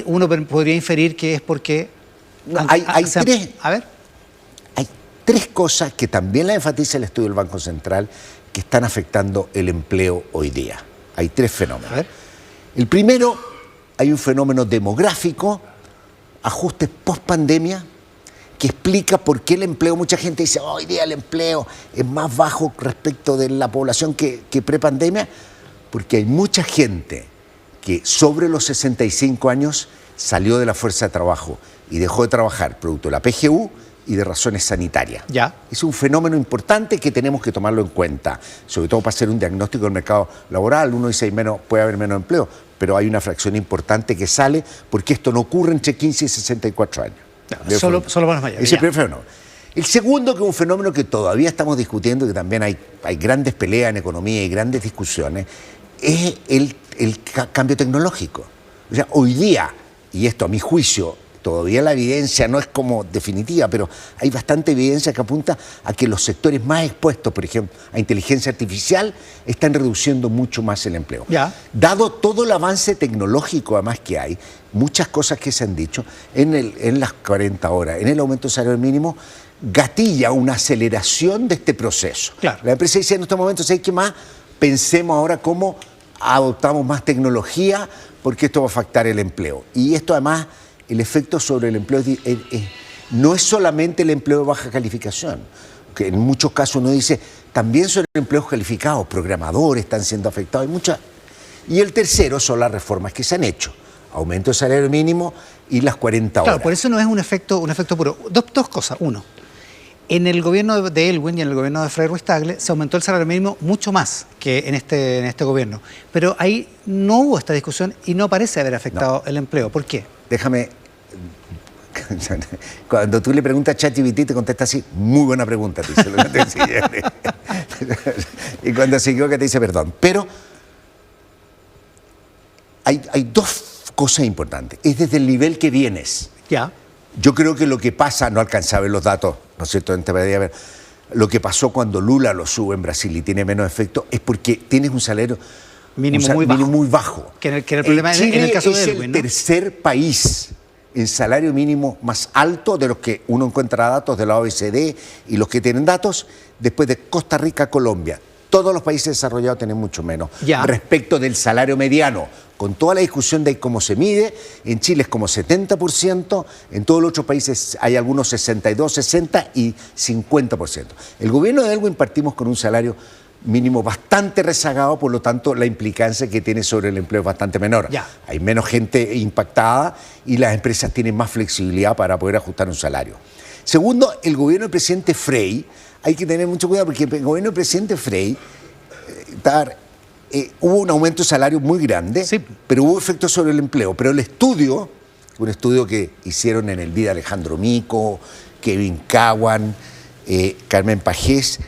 uno podría inferir que es porque... Hay tres cosas que también la enfatiza el estudio del Banco Central que están afectando el empleo hoy día. Hay tres fenómenos. A ver. El primero, hay un fenómeno demográfico, ajustes post-pandemia, que explica por qué el empleo, mucha gente dice, hoy día el empleo es más bajo respecto de la población que pre-pandemia, porque hay mucha gente que sobre los 65 años salió de la fuerza de trabajo y dejó de trabajar producto de la PGU y de razones sanitarias. Es un fenómeno importante que tenemos que tomarlo en cuenta, sobre todo para hacer un diagnóstico del mercado laboral. Uno dice, puede haber menos empleo, pero hay una fracción importante que sale porque esto no ocurre entre 15 y 64 años. Solo para los mayores. Ese es el primer fenómeno. El segundo, que es un fenómeno que todavía estamos discutiendo, que también hay grandes peleas en economía y grandes discusiones, es el cambio tecnológico. O sea, hoy día, y esto a mi juicio, todavía la evidencia no es como definitiva, pero hay bastante evidencia que apunta a que los sectores más expuestos, por ejemplo, a inteligencia artificial, están reduciendo mucho más el empleo. Dado todo el avance tecnológico además que hay, muchas cosas que se han dicho, en las 40 horas, en el aumento del salario mínimo, gatilla una aceleración de este proceso. La empresa dice en estos momentos, ¿sabes qué más? Pensemos ahora cómo adoptamos más tecnología, porque esto va a afectar el empleo. Y esto además, el efecto sobre el empleo no es solamente el empleo de baja calificación. que en muchos casos uno dice, también son empleos calificados, programadores están siendo afectados, hay muchas. Y el tercero son las reformas que se han hecho, aumento del salario mínimo y las 40 horas. Claro, por eso no es un efecto puro. Dos cosas. Uno, en el gobierno de Elwin y en el gobierno de Frei Ruiz-Tagle se aumentó el salario mínimo mucho más que en este gobierno. Pero ahí no hubo esta discusión y no parece haber afectado el empleo. ¿Por qué? Déjame, cuando tú le preguntas a ChatGPT te contesta así, muy buena pregunta, te dice lo que te decía. Y cuando se equivoca te dice perdón. Pero hay dos cosas importantes. Es desde el nivel que vienes. Ya. Yo creo que lo que pasa, no alcanza a ver los datos, ¿no es cierto? Lo que pasó cuando Lula lo sube en Brasil y tiene menos efecto es porque tienes un salario Mínimo muy bajo. Que era el problema Chile en el caso de es Elwin, ¿no? el tercer país en salario mínimo más alto de los que uno encuentra datos de la OECD y los que tienen datos, después de Costa Rica, Colombia. Todos los países desarrollados tienen mucho menos. Ya. Respecto del salario mediano, con toda la discusión de cómo se mide, en Chile es como 70%, en todos los otros países hay algunos 62, 60 y 50%. El gobierno de Elwin partimos con un salario mínimo bastante rezagado, por lo tanto la implicancia que tiene sobre el empleo es bastante menor. Ya. Hay menos gente impactada y las empresas tienen más flexibilidad para poder ajustar un salario. Segundo, el gobierno del presidente Frei, hay que tener mucho cuidado porque el gobierno del presidente Frei hubo un aumento de salario muy grande, sí, pero hubo efectos sobre el empleo. Pero el estudio, un estudio que hicieron en el BID Alejandro Mico, Kevin Caguan, Carmen Pajés,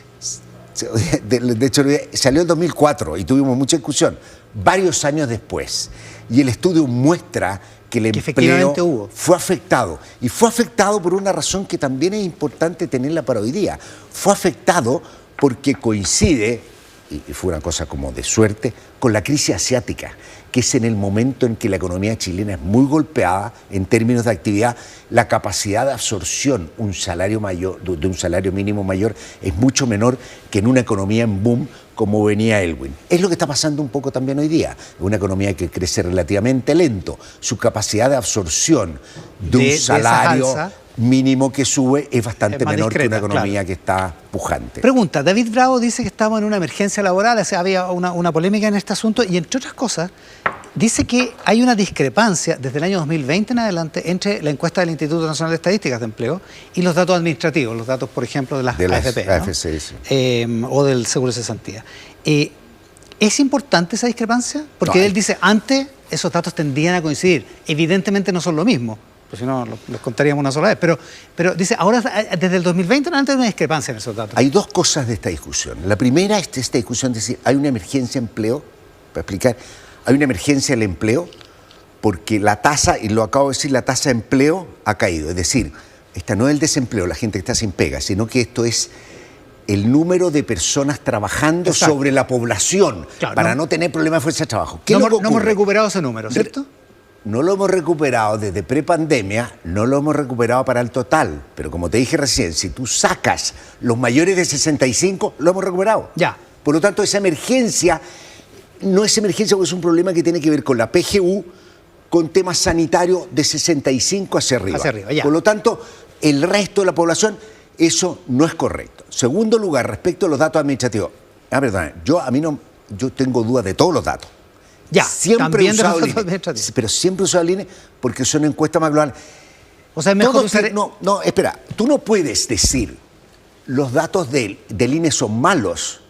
de hecho salió en 2004 y tuvimos mucha discusión, varios años después. Y el estudio muestra que el empleo fue afectado. Y fue afectado por una razón que también es importante tenerla para hoy día. Fue afectado porque coincide, y fue una cosa como de suerte, con la crisis asiática, que es en el momento en que la economía chilena es muy golpeada en términos de actividad, la capacidad de absorción de un salario mínimo mayor es mucho menor que en una economía en boom como venía Elwin. Es lo que está pasando un poco también hoy día. Una economía que crece relativamente lento. Su capacidad de absorción de un salario mínimo que sube es bastante menor que una economía que está pujante. Pregunta, David Bravo dice que estamos en una emergencia laboral, o sea, había una polémica en este asunto y entre otras cosas dice que hay una discrepancia desde el año 2020 en adelante entre la encuesta del Instituto Nacional de Estadísticas de Empleo y los datos administrativos, los datos, por ejemplo, de las AFP, ¿no? AFC, sí. O del Seguro de Cesantía. ¿Es importante esa discrepancia? Porque él dice, antes esos datos tendían a coincidir. Evidentemente no son lo mismo, pues si no los contaríamos una sola vez. Pero dice, ahora desde el 2020 en adelante hay una discrepancia en esos datos. Hay dos cosas de esta discusión. La primera es esta discusión de decir, hay una emergencia de empleo, para explicar, hay una emergencia del empleo porque la tasa, y lo acabo de decir, la tasa de empleo ha caído. Es decir, esta no es el desempleo, la gente que está sin pega, sino que esto es el número de personas trabajando sobre la población, claro, para no tener problemas de fuerza de trabajo. No hemos recuperado ese número, ¿cierto? No lo hemos recuperado desde prepandemia, no lo hemos recuperado para el total, pero como te dije recién, si tú sacas los mayores de 65, lo hemos recuperado. Ya. Por lo tanto, esa emergencia no es emergencia porque es un problema que tiene que ver con la PGU, con temas sanitarios de 65 hacia arriba. Ya. Por lo tanto, el resto de la población, eso no es correcto. Segundo lugar, respecto a los datos administrativos. Perdón, yo tengo dudas de todos los datos. Ya, siempre he usado el INE, pero siempre he usado el INE porque son encuestas más globales. O sea, es mejor usar... No, espera, tú no puedes decir los datos del INE son malos,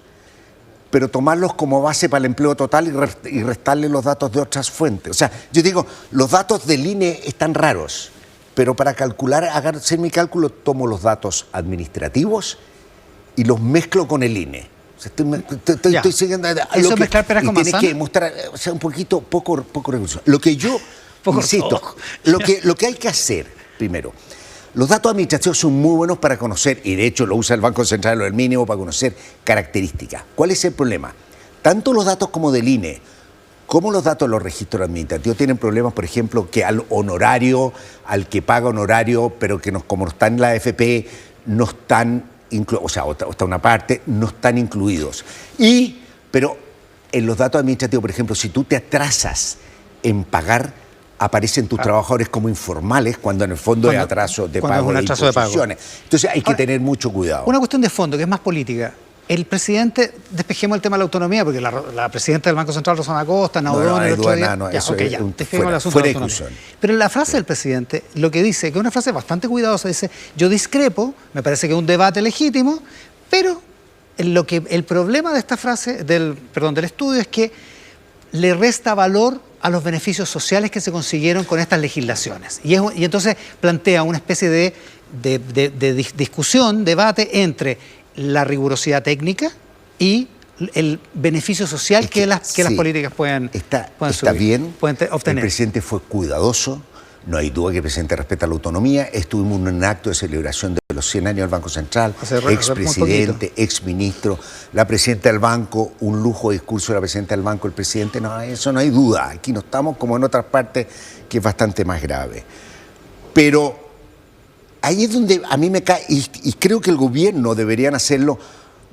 pero tomarlos como base para el empleo total y restarle los datos de otras fuentes. O sea, yo digo, los datos del INE están raros, pero para calcular, hacer mi cálculo, tomo los datos administrativos y los mezclo con el INE. O sea, estoy siguiendo... Eso es mezclar peras con manzanas. Tienes que mostrar, o sea, un poquito, poco recursos. Lo que yo, insisto, lo que hay que hacer, primero, los datos administrativos son muy buenos para conocer, y de hecho lo usa el Banco Central o el mínimo para conocer características. ¿Cuál es el problema? Tanto los datos como del INE, como los datos de los registros administrativos tienen problemas, por ejemplo, que al honorario, al que paga honorario, pero que como no está en la AFP, no están... o está una parte, no están incluidos. Pero en los datos administrativos, por ejemplo, si tú te atrasas en pagar aparecen tus trabajadores como informales cuando en el fondo es atraso de cuando pago es un de atraso de pago. imposiciones. Entonces hay que Ahora, tener mucho cuidado. Una cuestión de fondo, que es más política. El presidente, despejemos el tema de la autonomía, porque la presidenta del Banco Central, Rosana Acosta, Naudón, el otro día... eso es despejemos el asunto de la autonomía. Pero en la frase del presidente, lo que dice, que es una frase bastante cuidadosa, dice, yo discrepo, me parece que es un debate legítimo, pero el problema de esta frase, del estudio, es que le resta valor a los beneficios sociales que se consiguieron con estas legislaciones. Y entonces plantea una especie de discusión, debate entre la rigurosidad técnica y el beneficio social que las políticas pueden Está subir, bien, pueden obtener. El presidente fue cuidadoso, no hay duda que el presidente respeta la autonomía. Estuvimos en un acto de celebración de los 100 años del Banco Central, expresidente, exministro, la presidenta del banco, un lujo de discurso de la presidenta del banco, el presidente, no, eso no hay duda. Aquí no estamos como en otras partes, que es bastante más grave. Pero ahí es donde a mí me cae, y creo que el gobierno deberían hacerlo,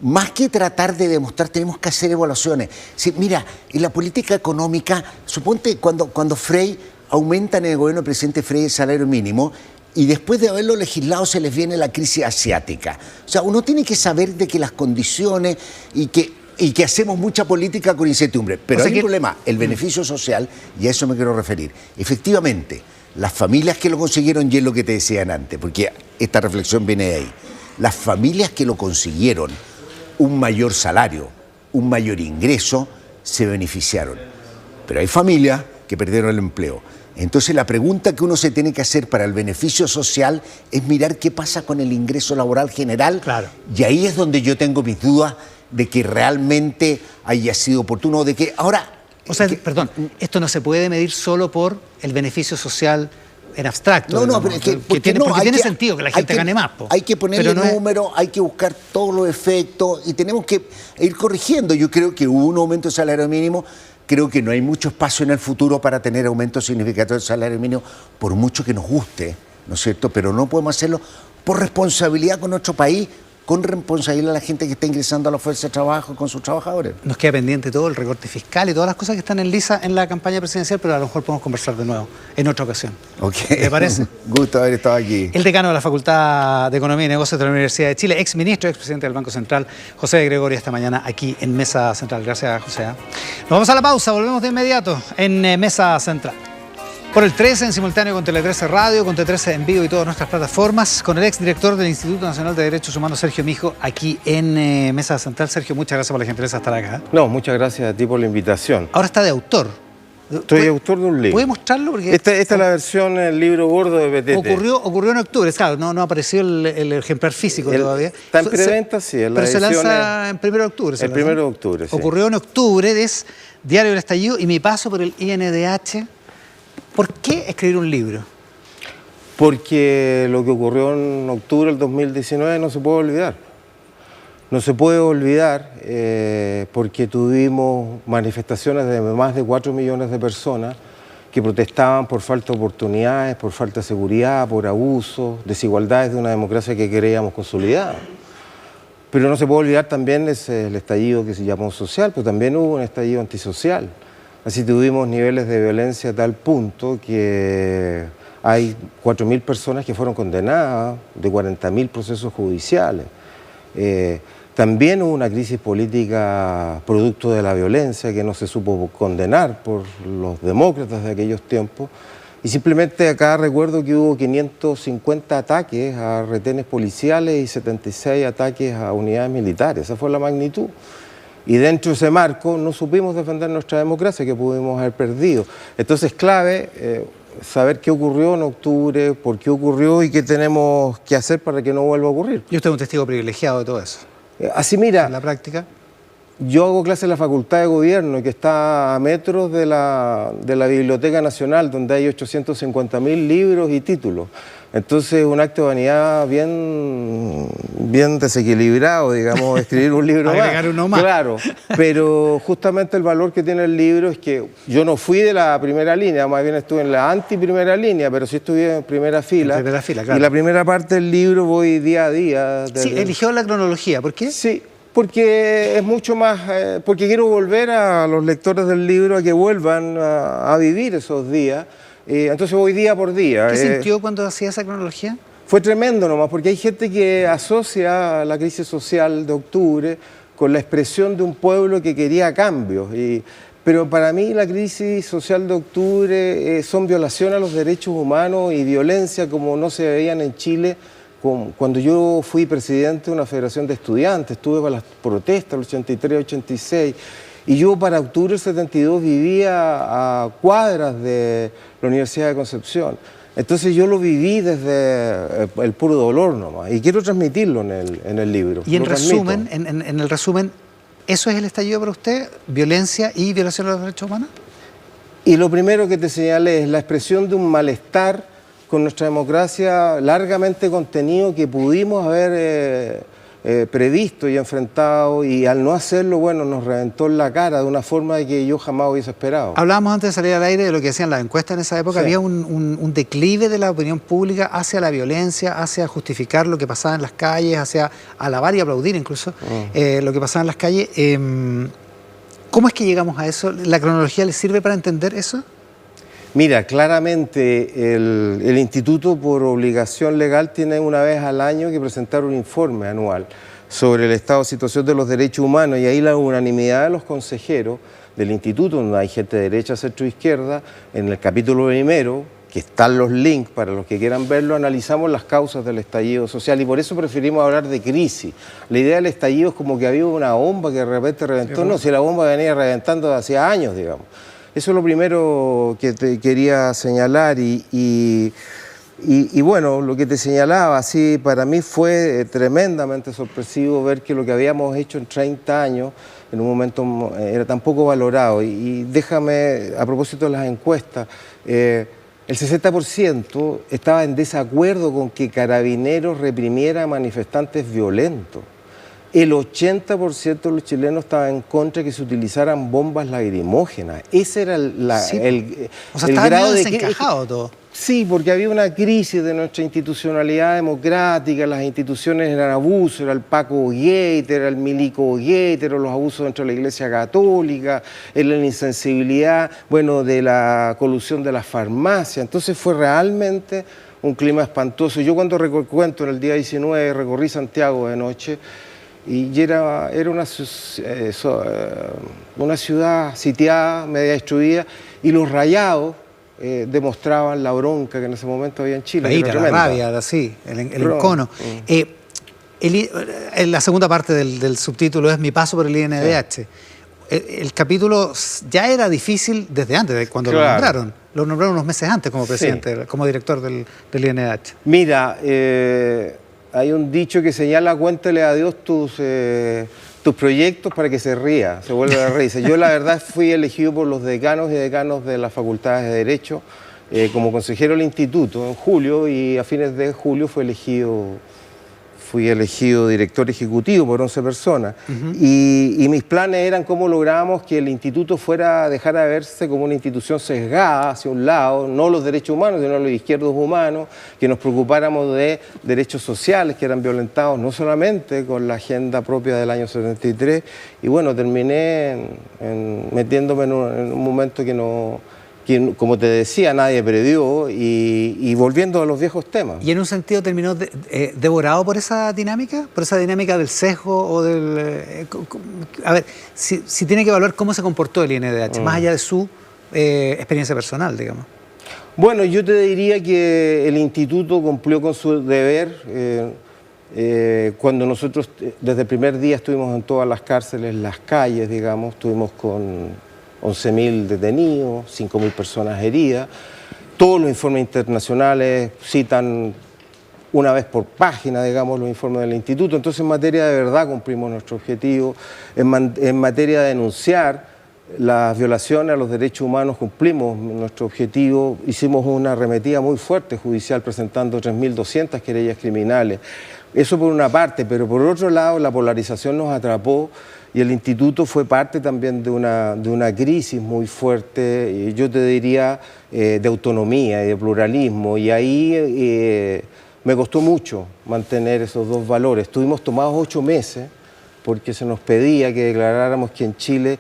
más que tratar de demostrar, tenemos que hacer evaluaciones. Sí, mira, en la política económica, suponte cuando Frey aumenta en el gobierno del presidente Frey el salario mínimo, y después de haberlo legislado se les viene la crisis asiática. O sea, uno tiene que saber de que las condiciones y que hacemos mucha política con incertidumbre. Pero hay un problema, el beneficio social, y a eso me quiero referir. Efectivamente, las familias que lo consiguieron, y es lo que te decían antes, porque esta reflexión viene de ahí, las familias que lo consiguieron, un mayor salario, un mayor ingreso, se beneficiaron. Pero hay familias que perdieron el empleo. Entonces la pregunta que uno se tiene que hacer para el beneficio social es mirar qué pasa con el ingreso laboral general. Claro. Y ahí es donde yo tengo mis dudas de que realmente haya sido oportuno, de que ahora... O sea, perdón, esto no se puede medir solo por el beneficio social en abstracto. No, pero es que tiene sentido que la gente gane más. Hay que ponerle números, hay que buscar todos los efectos y tenemos que ir corrigiendo. Yo creo que hubo un aumento del salario mínimo, creo que no hay mucho espacio en el futuro para tener aumentos significativos del salario mínimo, por mucho que nos guste, ¿no es cierto? Pero no podemos hacerlo por responsabilidad con nuestro país, con responsabilidad a la gente que está ingresando a la fuerza de trabajo con sus trabajadores. Nos queda pendiente todo el recorte fiscal y todas las cosas que están en lisa en la campaña presidencial, pero a lo mejor podemos conversar de nuevo en otra ocasión. Okay. ¿Te parece? Gusto haber estado aquí. El decano de la Facultad de Economía y Negocios de la Universidad de Chile, exministro, expresidente del Banco Central, José de Gregorio, esta mañana aquí en Mesa Central. Gracias, José. Nos vamos a la pausa, volvemos de inmediato en Mesa Central. Por el 13 en simultáneo con Tele 13 Radio, con T13 en vivo y todas nuestras plataformas, con el exdirector del Instituto Nacional de Derechos Humanos, Sergio Mijo, aquí en Mesa Central. Sergio, muchas gracias por la gentileza de estar acá. No, muchas gracias a ti por la invitación. Ahora está de autor. Estoy autor de un libro. ¿Puede mostrarlo? Porque esta es la versión, el libro gordo de BTT. Ocurrió en octubre, claro, no apareció el ejemplar físico todavía. Está en preventa, sí. Pero se lanza en 1 de octubre. El 1 de octubre, sí. Ocurrió en octubre, es Diario del Estallido y mi paso por el INDH. ¿Por qué escribir un libro? Porque lo que ocurrió en octubre del 2019 no se puede olvidar. No se puede olvidar porque tuvimos manifestaciones de más de 4 millones de personas que protestaban por falta de oportunidades, por falta de seguridad, por abusos, desigualdades de una democracia que creíamos consolidada. Pero no se puede olvidar también el estallido que se llamó social, pero también hubo un estallido antisocial. Así tuvimos niveles de violencia a tal punto que hay 4.000 personas que fueron condenadas de 40.000 procesos judiciales. También hubo una crisis política producto de la violencia que no se supo condenar por los demócratas de aquellos tiempos. Y simplemente acá recuerdo que hubo 550 ataques a retenes policiales y 76 ataques a unidades militares. Esa fue la magnitud. Y dentro de ese marco no supimos defender nuestra democracia, que pudimos haber perdido. Entonces es clave saber qué ocurrió en octubre, por qué ocurrió y qué tenemos que hacer para que no vuelva a ocurrir. Y usted es un testigo privilegiado de todo eso. Así mira, en la práctica. Yo hago clase en la Facultad de Gobierno, que está a metros de la Biblioteca Nacional, donde hay 850.000 libros y títulos. Entonces, un acto de vanidad bien desequilibrado, digamos, escribir un libro Agregar uno más. Claro, pero justamente el valor que tiene el libro es que yo no fui de la primera línea, más bien estuve en la anti-primera línea, pero sí estuve en primera fila. En primera fila, claro. Y la primera parte del libro voy día a día. Sí, eligió la cronología, ¿por qué? Sí. Porque es mucho más, porque quiero volver a los lectores del libro a que vuelvan a vivir esos días Entonces voy día por día. ¿Qué sintió cuando hacía esa cronología? Fue tremendo nomás, porque hay gente que asocia la crisis social de octubre con la expresión de un pueblo que quería cambios. Pero para mí la crisis social de octubre son violaciones a los derechos humanos y violencia como no se veían en Chile. Cuando yo fui presidente de una federación de estudiantes, estuve para las protestas, el 83, 86, y yo para octubre del 72 vivía a cuadras de la Universidad de Concepción. Entonces yo lo viví desde el puro dolor nomás, y quiero transmitirlo en el libro. Y en resumen, en el resumen, ¿eso es el estallido para usted? ¿Violencia y violación de los derechos humanos? Y lo primero que te señalé es la expresión de un malestar con nuestra democracia largamente contenido que pudimos haber previsto y enfrentado, y al no hacerlo, bueno, nos reventó en la cara de una forma que yo jamás hubiese esperado. Hablábamos antes de salir al aire de lo que decían las encuestas en esa época. Sí. Había un declive de la opinión pública hacia la violencia, hacia justificar lo que pasaba en las calles, hacia alabar y aplaudir incluso lo que pasaba en las calles. ¿Cómo es que llegamos a eso? ¿La cronología le sirve para entender eso? Mira, claramente el instituto por obligación legal tiene una vez al año que presentar un informe anual sobre el estado de situación de los derechos humanos, y ahí la unanimidad de los consejeros del instituto, donde hay gente de derecha, centro, izquierda, en el capítulo primero, que están los links para los que quieran verlo, analizamos las causas del estallido social, y por eso preferimos hablar de crisis. La idea del estallido es como que había una bomba que de repente reventó, no, si la bomba venía reventando hacía años, digamos. Eso es lo primero que te quería señalar, y bueno, lo que te señalaba, sí, para mí fue tremendamente sorpresivo ver que lo que habíamos hecho en 30 años en un momento era tan poco valorado. Y déjame, a propósito de las encuestas, el 60% estaba en desacuerdo con que Carabineros reprimiera a manifestantes violentos. El 80% de los chilenos estaba en contra de que se utilizaran bombas lagrimógenas. Ese era el grado de desencajado todo. Sí, porque había una crisis de nuestra institucionalidad democrática, las instituciones eran abusos, era el Paco Gator, era el Milico Gator, eran los abusos dentro de la Iglesia Católica, era la insensibilidad, bueno, de la colusión de las farmacias. Entonces fue realmente un clima espantoso. Yo cuando cuento en el día 19 recorrí Santiago de noche, y era una ciudad sitiada, media destruida, y los rayados demostraban la bronca que en ese momento había en Chile. La ira, la rabia, así, el encono. La segunda parte del subtítulo es Mi paso por el INDH. Sí. El capítulo ya era difícil desde antes, de cuando lo nombraron. Lo nombraron unos meses antes como presidente, sí, como director del INDH. Mira, hay un dicho que señala: cuéntale a Dios tus proyectos para que se ría, se vuelva a reírse. Yo la verdad fui elegido por los decanos y decanos de las facultades de Derecho como consejero del instituto en julio, y a fines de julio fui elegido director ejecutivo por 11 personas. Y mis planes eran cómo logramos que el instituto dejara de verse como una institución sesgada hacia un lado, no los derechos humanos, sino los izquierdos humanos, que nos preocupáramos de derechos sociales que eran violentados no solamente con la agenda propia del año 73. Y bueno, terminé metiéndome en un momento que, como te decía, nadie previó, y volviendo a los viejos temas. ¿Y en un sentido terminó devorado por esa dinámica? ¿Por esa dinámica del sesgo o del...? A ver, si tiene que evaluar cómo se comportó el INDH, más allá de su experiencia personal, digamos. Bueno, yo te diría que el instituto cumplió con su deber. Cuando nosotros desde el primer día estuvimos en todas las cárceles, las calles, digamos, estuvimos con 11.000 detenidos, 5.000 personas heridas. Todos los informes internacionales citan una vez por página, digamos, los informes del instituto. Entonces, en materia de verdad cumplimos nuestro objetivo. En materia de denunciar las violaciones a los derechos humanos cumplimos nuestro objetivo. Hicimos una arremetida muy fuerte judicial presentando 3.200 querellas criminales. Eso por una parte, pero por otro lado la polarización nos atrapó, y el instituto fue parte también de una crisis muy fuerte, yo te diría, de autonomía y de pluralismo, y ahí me costó mucho mantener esos dos valores. Estuvimos tomados 8 meses porque se nos pedía que declaráramos que en Chile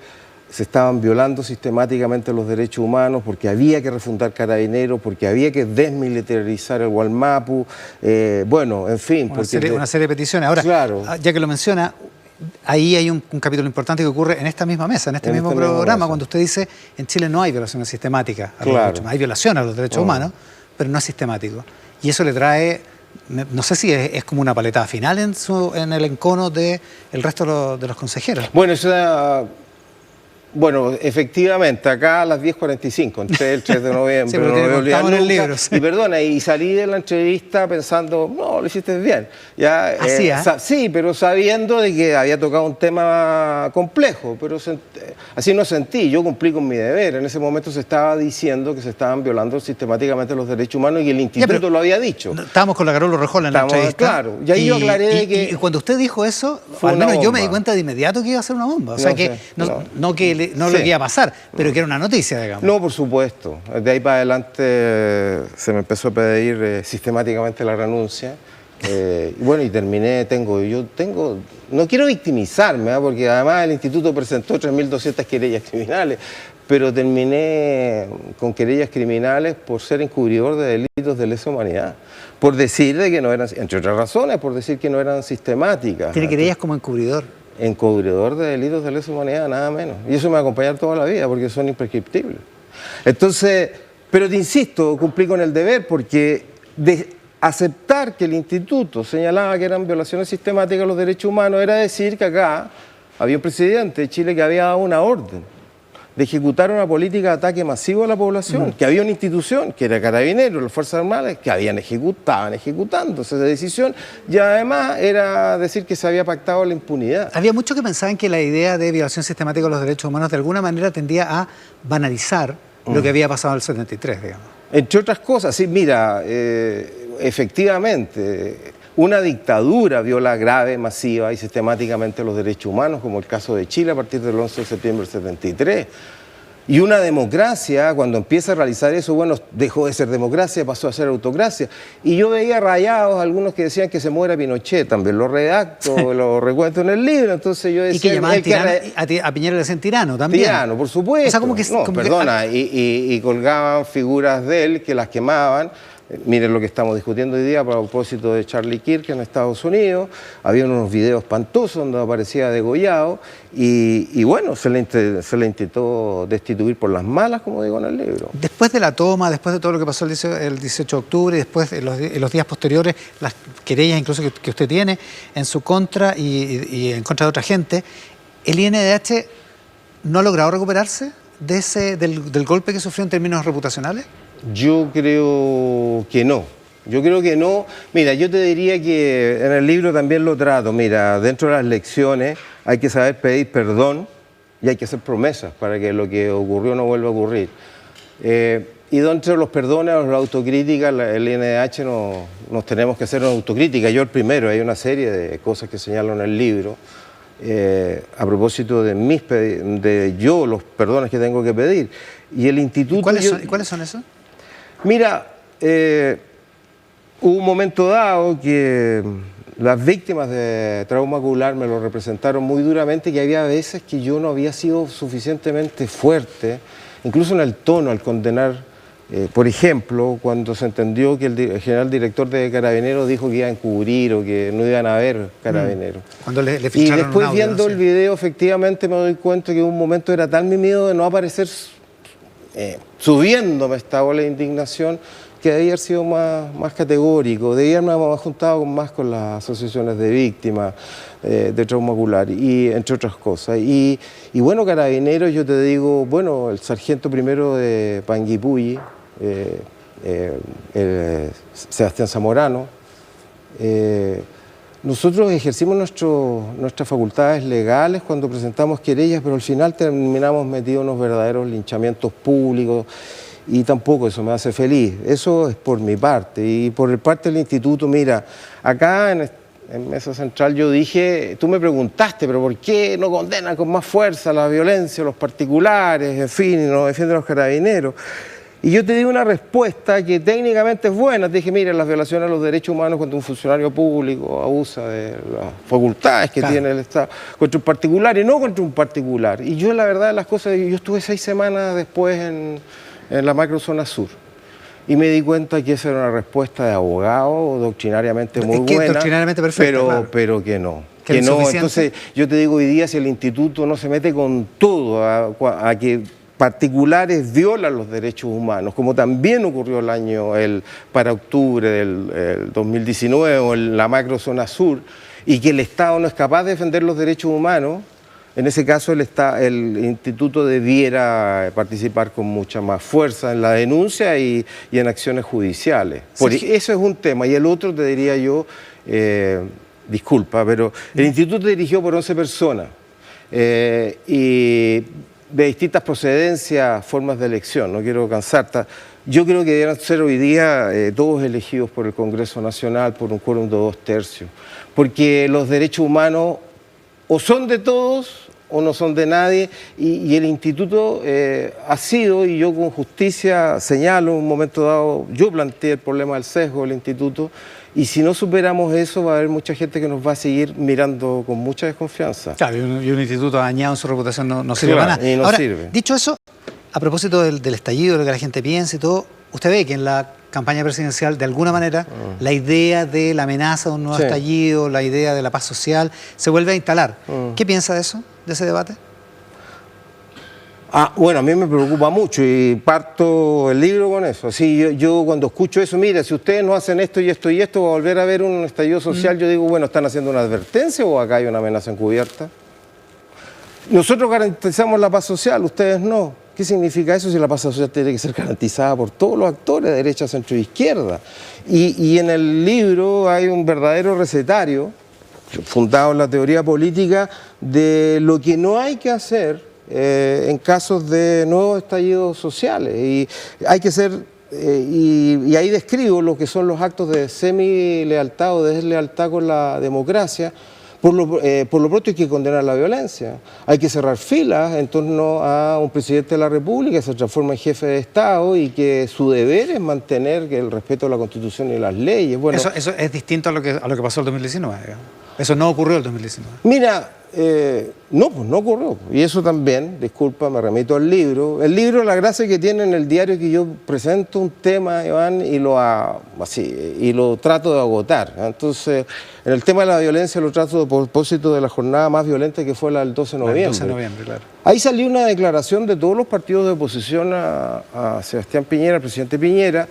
se estaban violando sistemáticamente los derechos humanos, porque había que refundar Carabineros, porque había que desmilitarizar el Gualmapu, bueno, en fin. Una serie de peticiones. Ahora, claro, ya que lo menciona, ahí hay un capítulo importante que ocurre en esta misma mesa, en este mismo programa, cuando usted dice, en Chile no hay violaciones sistemáticas a los derechos humanos. Hay violaciones a los derechos humanos, pero no es sistemático. Y eso le trae, no sé si es como una paletada final en el encono del resto de los consejeros. Bueno, efectivamente, acá a las 10:45, entré el 3 de noviembre, sí, pero no me voy a olvidar nunca. El libro, sí. Y perdona, y salí de la entrevista pensando, no, lo hiciste bien. Ya, sí, pero sabiendo de que había tocado un tema complejo, pero así no sentí, yo cumplí con mi deber. En ese momento se estaba diciendo que se estaban violando sistemáticamente los derechos humanos y el instituto lo había dicho. Estábamos con la Carola Rejola en la entrevista. Claro, y ahí yo aclaré de que... Y cuando usted dijo eso, al menos yo me di cuenta de inmediato que iba a ser una bomba. O sea, no lo que iba a pasar, pero que era una noticia, digamos. No, por supuesto. De ahí para adelante se me empezó a pedir sistemáticamente la renuncia. Bueno, y terminé, no quiero victimizarme, porque además el instituto presentó 3.200 querellas criminales, pero terminé con querellas criminales por ser encubridor de delitos de lesa humanidad, por decir de que no eran, entre otras razones, por decir que no eran sistemáticas. ¿Tiene querellas como encubridor? Encubridor de delitos de lesa humanidad, nada menos. Y eso me va a acompañar toda la vida, porque son imprescriptibles. Entonces, pero te insisto, cumplí con el deber, porque de aceptar que el instituto señalaba que eran violaciones sistemáticas de los derechos humanos era decir que acá había un presidente de Chile que había dado una orden de ejecutar una política de ataque masivo a la población, que había una institución, que era Carabineros, las Fuerzas Armadas, que estaban ejecutando esa decisión, y además era decir que se había pactado la impunidad. Había muchos que pensaban que la idea de violación sistemática de los derechos humanos de alguna manera tendía a banalizar lo que había pasado en el 73, digamos. Entre otras cosas, sí, mira, efectivamente, una dictadura viola grave, masiva y sistemáticamente los derechos humanos, como el caso de Chile a partir del 11 de septiembre del 73. Y una democracia, cuando empieza a realizar eso, bueno, dejó de ser democracia, pasó a ser autocracia. Y yo veía rayados algunos que decían que se muera Pinochet, también lo redacto, lo recuento en el libro, entonces yo decía... Y que llamaban tirano, a Piñera le decían tirano también. Tirano, por supuesto. O sea, como que... No, perdona, y colgaban figuras de él que las quemaban. Miren lo que estamos discutiendo hoy día a propósito de Charlie Kirk en Estados Unidos. Había unos videos espantosos donde aparecía degollado y bueno, se le intentó destituir por las malas, como digo en el libro. Después de la toma, después de todo lo que pasó el 18 de octubre, y después en los días posteriores, las querellas incluso que usted tiene en su contra y en contra de otra gente, ¿el INDH no ha logrado recuperarse del golpe que sufrió en términos reputacionales? Yo creo que no. Mira, yo te diría que en el libro también lo trato. Mira, dentro de las lecciones hay que saber pedir perdón y hay que hacer promesas para que lo que ocurrió no vuelva a ocurrir. Y dentro de los perdones o la autocrítica, el INDH nos tenemos que hacer una autocrítica. Yo el primero, hay una serie de cosas que señalo en el libro. A propósito de los perdones que tengo que pedir. Y el instituto... ¿Y cuáles son esos? Mira, hubo un momento dado que las víctimas de trauma ocular me lo representaron muy duramente, que había veces que yo no había sido suficientemente fuerte, incluso en el tono al condenar. Por ejemplo, cuando se entendió que el general director de Carabineros dijo que iba a encubrir o que no iban a haber Carabineros. Cuando le y ficharon después un audio, viendo el video, efectivamente me doy cuenta que en un momento era tal mi miedo de no aparecer subiéndome esta ola de indignación, que debía haber sido más categórico, debía haberme juntado más con las asociaciones de víctimas de trauma ocular, y entre otras cosas. Y bueno, Carabineros, yo te digo, bueno, el sargento primero de Panguipulli, Sebastián Zamorano, nosotros ejercimos nuestras facultades legales cuando presentamos querellas, pero al final terminamos metidos en unos verdaderos linchamientos públicos y tampoco eso me hace feliz. Eso es por mi parte. Y por parte del instituto, mira, acá en Mesa Central yo dije, tú me preguntaste, pero ¿por qué no condenan con más fuerza la violencia, los particulares, en fin, y no defienden los carabineros? Y yo te di una respuesta que técnicamente es buena. Te dije, mira, las violaciones a los derechos humanos cuando un funcionario público abusa de las facultades que tiene el Estado contra un particular y no contra un particular. Y yo, la verdad de las cosas, yo estuve 6 semanas después en la macrozona sur. Y me di cuenta que esa era una respuesta de abogado, doctrinariamente muy buena. Doctrinariamente perfecta, pero que no. Que no. Entonces, yo te digo, hoy día, si el instituto no se mete con todo a que particulares violan los derechos humanos, como también ocurrió para octubre del 2019 en la macrozona sur, y que el Estado no es capaz de defender los derechos humanos, en ese caso el instituto debiera participar con mucha más fuerza en la denuncia y en acciones judiciales. Eso es un tema. Y el otro, te diría yo, disculpa, pero el instituto dirigió por 11 personas y de distintas procedencias, formas de elección. No quiero cansarte. Yo creo que debieran ser hoy día todos elegidos por el Congreso Nacional por un quórum de 2/3, porque los derechos humanos o son de todos o no son de nadie, y el instituto ha sido, y yo con justicia señalo, en un momento dado, yo planteé el problema del sesgo del instituto, y si no superamos eso va a haber mucha gente que nos va a seguir mirando con mucha desconfianza. Claro, y un instituto dañado en su reputación no sirve para nada. Y no Ahora, sirve. Dicho eso, a propósito del estallido, de lo que la gente piensa y todo, usted ve que en la campaña presidencial, de alguna manera, la idea de la amenaza de un nuevo estallido, la idea de la paz social, se vuelve a instalar. ¿Qué piensa de eso, de ese debate? Bueno, a mí me preocupa mucho y parto el libro con eso. Así, yo cuando escucho eso, mira, si ustedes no hacen esto y esto y esto, va a volver a haber un estallido social, yo digo, bueno, ¿están haciendo una advertencia o acá hay una amenaza encubierta? Nosotros garantizamos la paz social, ustedes no. ¿Qué significa eso si la paz social tiene que ser garantizada por todos los actores, de derecha, centro y izquierda? Y en el libro hay un verdadero recetario, fundado en la teoría política, de lo que no hay que hacer en casos de nuevos estallidos sociales. Y hay que ser, y ahí describo lo que son los actos de semi-lealtad o de deslealtad con la democracia. Por lo pronto hay que condenar la violencia. Hay que cerrar filas en torno a un presidente de la República que se transforma en jefe de Estado y que su deber es mantener el respeto a la Constitución y las leyes. Bueno, eso es distinto a lo que pasó el 2019. Eso no ocurrió el 2019. Mira, no, pues no ocurrió. Y eso también, disculpa, me remito al libro. El libro, la gracia que tiene en el diario es que yo presento un tema, Iván, y lo trato de agotar. Entonces, en el tema de la violencia lo trato a propósito de la jornada más violenta que fue la del 12 de noviembre. El 12 de noviembre, claro. Ahí salió una declaración de todos los partidos de oposición a Sebastián Piñera, al presidente Piñera,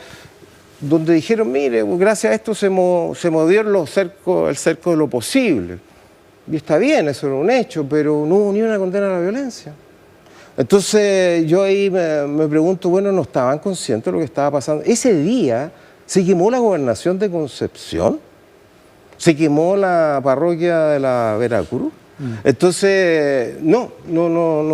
donde dijeron, mire, gracias a esto se movió el cerco de lo posible. Y está bien, eso era un hecho, pero no hubo ni una condena a la violencia. Entonces yo ahí me pregunto, bueno, ¿no estaban conscientes de lo que estaba pasando? Ese día se quemó la gobernación de Concepción, se quemó la parroquia de la Veracruz. Entonces, no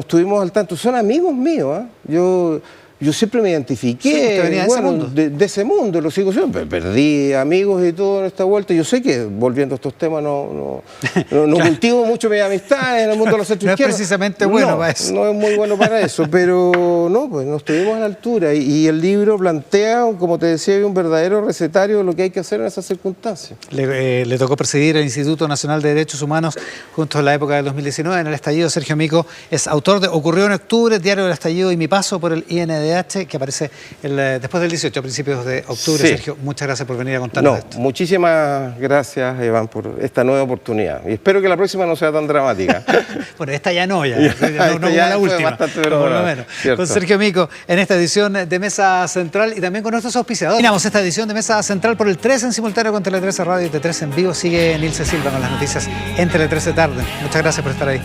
estuvimos al tanto. Son amigos míos, ¿eh? Yo siempre me identifiqué, venía de ese mundo, lo sigo siendo. Perdí amigos y todo en esta vuelta. Yo sé que, volviendo a estos temas, no cultivo mucho mis amistades en el mundo de los centros izquierdos. No es precisamente bueno para eso. No es muy bueno para eso, pero pues no estuvimos a la altura. Y el libro plantea, como te decía, un verdadero recetario de lo que hay que hacer en esas circunstancias. Le tocó presidir el Instituto Nacional de Derechos Humanos justo en la época del 2019, en el estallido. Sergio Mico es autor de Ocurrió en octubre, Diario del Estallido y mi paso por el INDH, que aparece después del 18, a principios de octubre. Sí. Sergio, muchas gracias por venir a contarnos esto. Muchísimas gracias, Iván, por esta nueva oportunidad. Y espero que la próxima no sea tan dramática. Bueno, esta ya no como la última, por lo menos. Cierto. Con Sergio Mico en esta edición de Mesa Central y también con nuestros auspiciadores. Terminamos esta edición de Mesa Central por el 13 en simultáneo con Tele 13 Radio y T13 en vivo. Sigue Nilce Silva con las noticias en Tele 13 tarde. Muchas gracias por estar ahí.